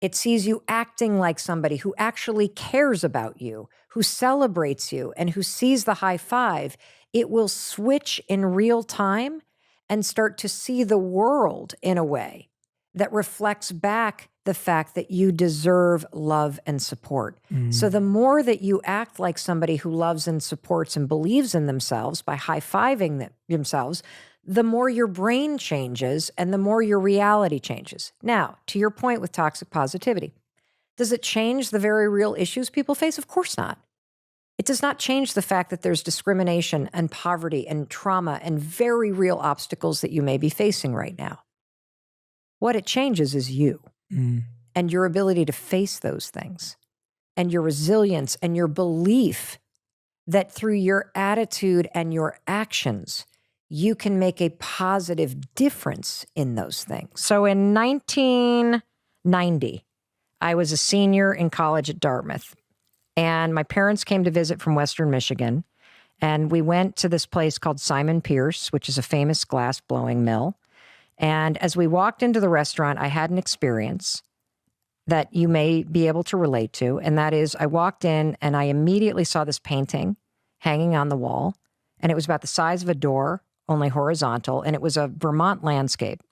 it sees you acting like somebody who actually cares about you, who celebrates you, and who sees the high five, it will switch in real time and start to see the world in a way that reflects back the fact that you deserve love and support. So the more that you act like somebody who loves and supports and believes in themselves by high-fiving themselves, the more your brain changes and the more your reality changes. Now, to your point with toxic positivity, does it change the very real issues people face? Of course not. It does not change the fact that there's discrimination and poverty and trauma and very real obstacles that you may be facing right now. What it changes is you and your ability to face those things and your resilience and your belief that through your attitude and your actions, you can make a positive difference in those things. So in 1990, I was a senior in college at Dartmouth, and my parents came to visit from Western Michigan, and we went to this place called Simon Pierce, which is a famous glass blowing mill. And as we walked into the restaurant, I had an experience that you may be able to relate to. And that is, I walked in and I immediately saw this painting hanging on the wall. And it was about the size of a door, only horizontal. And it was a Vermont landscape.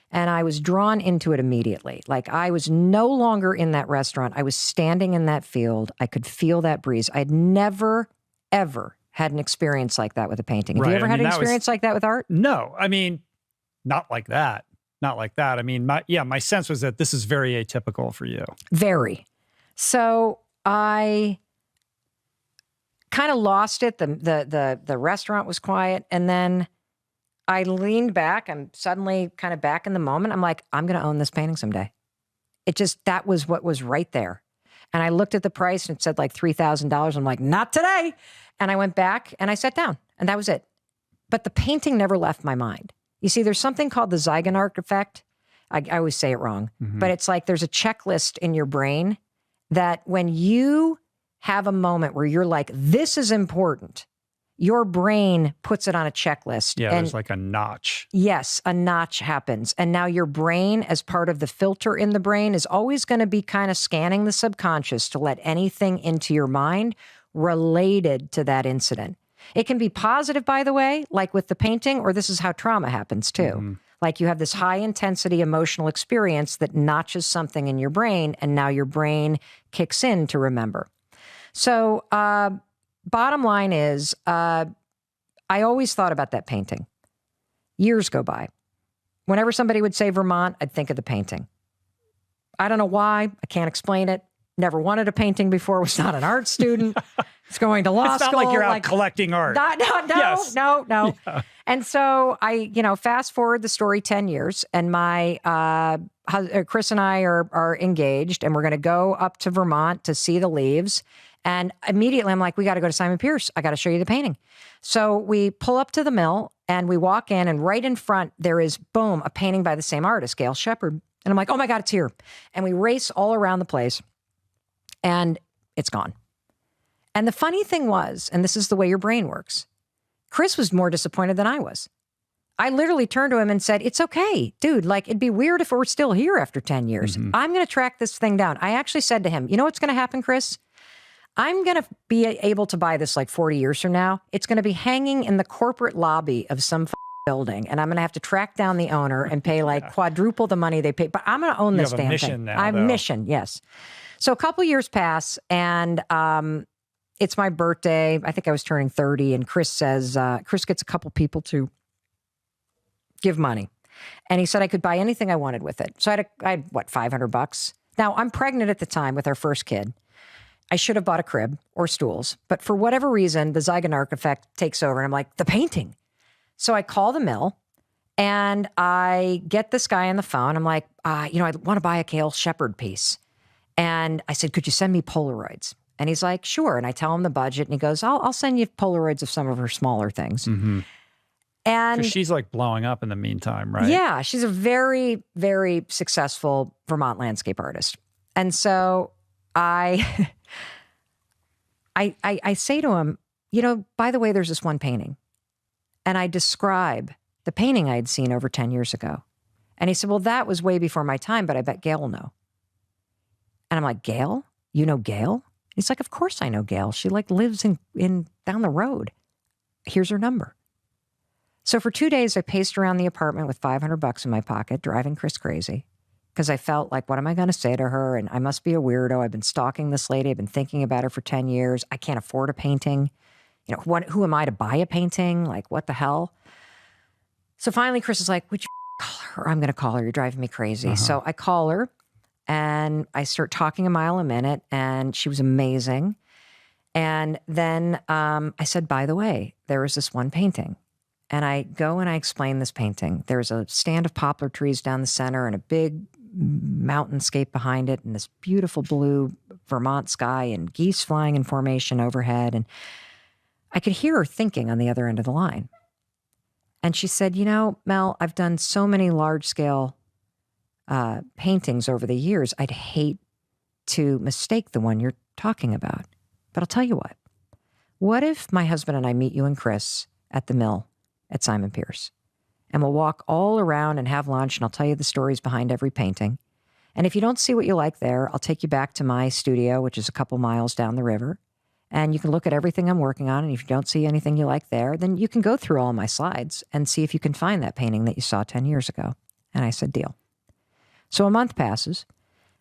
And I was drawn into it immediately. Like I was no longer in that restaurant. I was standing in that field. I could feel that breeze. I'd never, ever had an experience like that with a painting. Have you ever had an experience like that with art? No, I mean, not like that. Not like that. I mean, my sense was that this is very atypical for you. Very. So I kind of lost it. The restaurant was quiet. And then I leaned back. I'm suddenly kind of back in the moment. I'm like, I'm going to own this painting someday. That was what was right there. And I looked at the price and it said like $3,000. I'm like, not today. And I went back and I sat down and that was it. But the painting never left my mind. You see, there's something called the Zeigon Arc Effect. I always say it wrong, but it's like there's a checklist in your brain that when you have a moment where you're like, this is important, your brain puts it on a checklist. Yeah, and there's like a notch. Yes, a notch happens. And now your brain, as part of the filter in the brain, is always going to be kind of scanning the subconscious to let anything into your mind related to that incident. It can be positive, by the way, like with the painting, or this is how trauma happens too. Like you have this high intensity emotional experience that notches something in your brain, and now your brain kicks in to remember. So bottom line is, I always thought about that painting. Years go by. Whenever somebody would say Vermont, I'd think of the painting. I don't know why. I can't explain it. Never wanted a painting before. Was not an art student. Was going to law school. It's not like you're out collecting art. No. Yes. Yeah. And so I, fast forward the story 10 years, and my Chris and I are engaged, and we're going to go up to Vermont to see the leaves. And immediately I'm like, we got to go to Simon Pierce. I got to show you the painting. So we pull up to the mill and we walk in, and right in front there is, boom, a painting by the same artist, Gail Shepard. And I'm like, oh my God, it's here. And we race all around the place and it's gone. And the funny thing was, and this is the way your brain works, Chris was more disappointed than I was. I literally turned to him and said, it's okay, dude. Like, it'd be weird if we're still here after 10 years. I'm going to track this thing down. I actually said to him, you know what's going to happen, Chris? I'm going to be able to buy this like 40 years from now. It's going to be hanging in the corporate lobby of some building, and I'm going to have to track down the owner and pay like quadruple the money they pay. But I'm going to own this have a damn mission thing. now, I'm though. mission, yes. So a couple years pass, and it's my birthday. I think I was turning 30, and Chris says, Chris gets a couple people to give money. And he said I could buy anything I wanted with it. So I had what, $500? Now, I'm pregnant at the time with our first kid. I should have bought a crib or stools, but for whatever reason, the Zeigon Arc Effect takes over, and I'm like, the painting. So I call the mill, and I get this guy on the phone. I'm like, I want to buy a Cale Shepherd piece. And I said, could you send me Polaroids? And he's like, sure. And I tell him the budget, and he goes, I'll send you Polaroids of some of her smaller things. And she's like blowing up in the meantime, right? yeah, she's a very, very successful Vermont landscape artist. And so I say to him, by the way, there's this one painting. And I describe the painting I had seen over 10 years ago. And he said, well, that was way before my time, but I bet Gail will know. And I'm like, Gail? You know Gail? He's like, of course I know Gail. She like lives in down the road. Here's her number. So for 2 days, I paced around the apartment with $500 in my pocket, driving Chris crazy, because I felt like, what am I going to say to her? And I must be a weirdo. I've been stalking this lady. I've been thinking about her for 10 years. I can't afford a painting. Who am I to buy a painting? Like, what the hell? So finally, Chris is like, would you call her? I'm going to call her. You're driving me crazy. So I call her, and I start talking a mile a minute, and she was amazing. And then I said, by the way, there was this one painting. And I go and I explain this painting. There's a stand of poplar trees down the center and a big mountainscape behind it, and this beautiful blue Vermont sky and geese flying in formation overhead. And I could hear her thinking on the other end of the line. And she said, Mel, I've done so many large-scale paintings over the years. I'd hate to mistake the one you're talking about. But I'll tell you what. What if my husband and I meet you and Chris at the mill at Simon Pierce, and we'll walk all around and have lunch, and I'll tell you the stories behind every painting. And if you don't see what you like there, I'll take you back to my studio, which is a couple miles down the river, and you can look at everything I'm working on. And if you don't see anything you like there, then you can go through all my slides and see if you can find that painting that you saw 10 years ago. And I said, deal. So a month passes.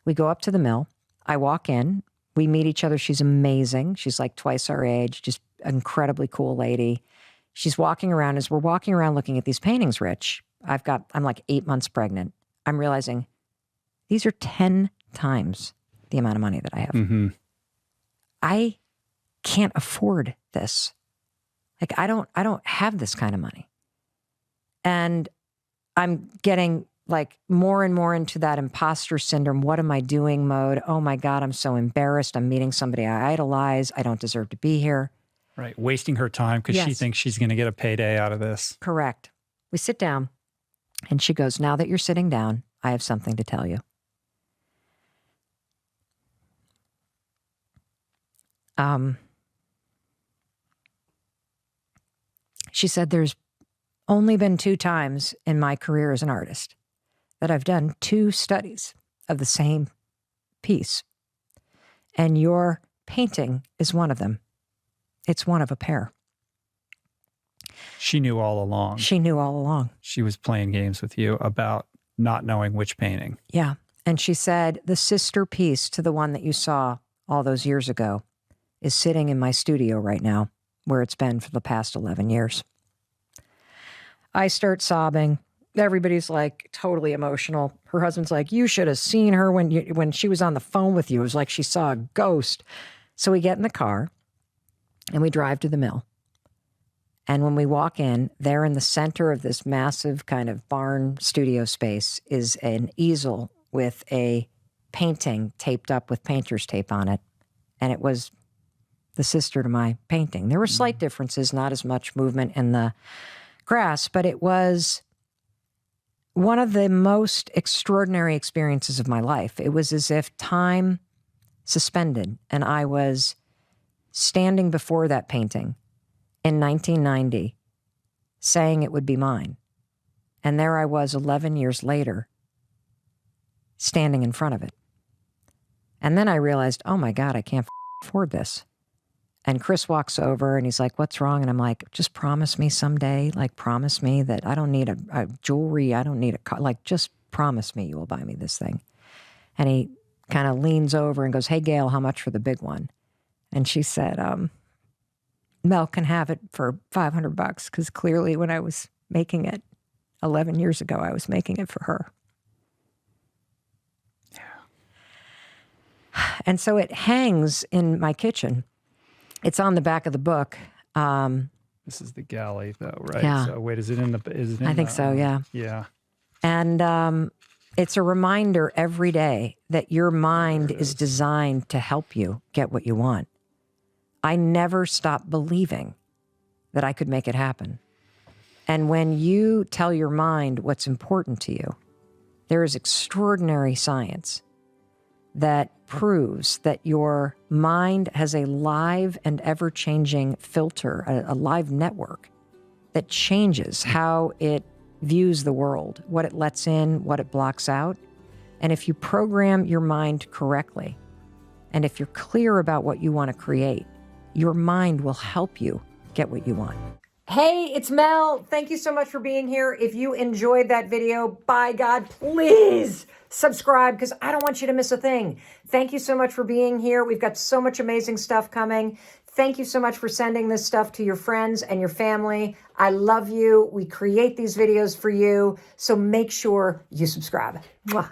We go up to the mill. I walk in. We meet each other. She's amazing. She's like twice our age, just an incredibly cool lady. She's walking around. As we're walking around looking at these paintings, Rich, I'm like 8 months pregnant. I'm realizing these are 10 times the amount of money that I have. I can't afford this. Like, I don't have this kind of money. And I'm getting like more and more into that imposter syndrome. What am I doing mode? Oh my God, I'm so embarrassed. I'm meeting somebody I idolize. I don't deserve to be here. Right. Wasting her time because she thinks she's going to get a payday out of this. Correct. We sit down, and she goes, now that you're sitting down, I have something to tell you. She said, there's only been 2 times in my career as an artist that I've done 2 studies of the same piece. And your painting is one of them. It's one of a pair. She knew all along. She knew all along. She was playing games with you about not knowing which painting. Yeah. And she said, the sister piece to the one that you saw all those years ago is sitting in my studio right now, where it's been for the past 11 years. I start sobbing. Everybody's like totally emotional. Her husband's like, you should have seen her when she was on the phone with you. It was like she saw a ghost. So we get in the car and we drive to the mill. And when we walk in, there in the center of this massive kind of barn studio space is an easel with a painting taped up with painter's tape on it. And it was the sister to my painting. There were slight differences, not as much movement in the grass, but it was one of the most extraordinary experiences of my life. It was as if time suspended and I was standing before that painting in 1990, saying it would be mine. And there I was 11 years later, standing in front of it. And then I realized, oh my God, I can't afford this. And Chris walks over and he's like, what's wrong? And I'm like, just promise me someday, like promise me that I don't need a jewelry, I don't need a car, like just promise me you will buy me this thing. And he kind of leans over and goes, hey, Gail, how much for the big one? And she said, Mel can have it for $500 because clearly when I was making it 11 years ago, I was making it for her. And so it hangs in my kitchen. It's on the back of the book. This is the galley, though, right? Yeah. So wait, is it in the? I think so. Yeah. Yeah. And it's a reminder every day that your mind is designed to help you get what you want. I never stopped believing that I could make it happen. And when you tell your mind what's important to you, there is extraordinary science that proves that your mind has a live and ever-changing filter, a live network that changes how it views the world, what it lets in, what it blocks out. And if you program your mind correctly, and if you're clear about what you want to create, your mind will help you get what you want. Hey, it's Mel. Thank you so much for being here. If you enjoyed that video, by God, please subscribe because I don't want you to miss a thing. Thank you so much for being here. We've got so much amazing stuff coming. Thank you so much for sending this stuff to your friends and your family. I love you. We create these videos for you. So make sure you subscribe. Mwah.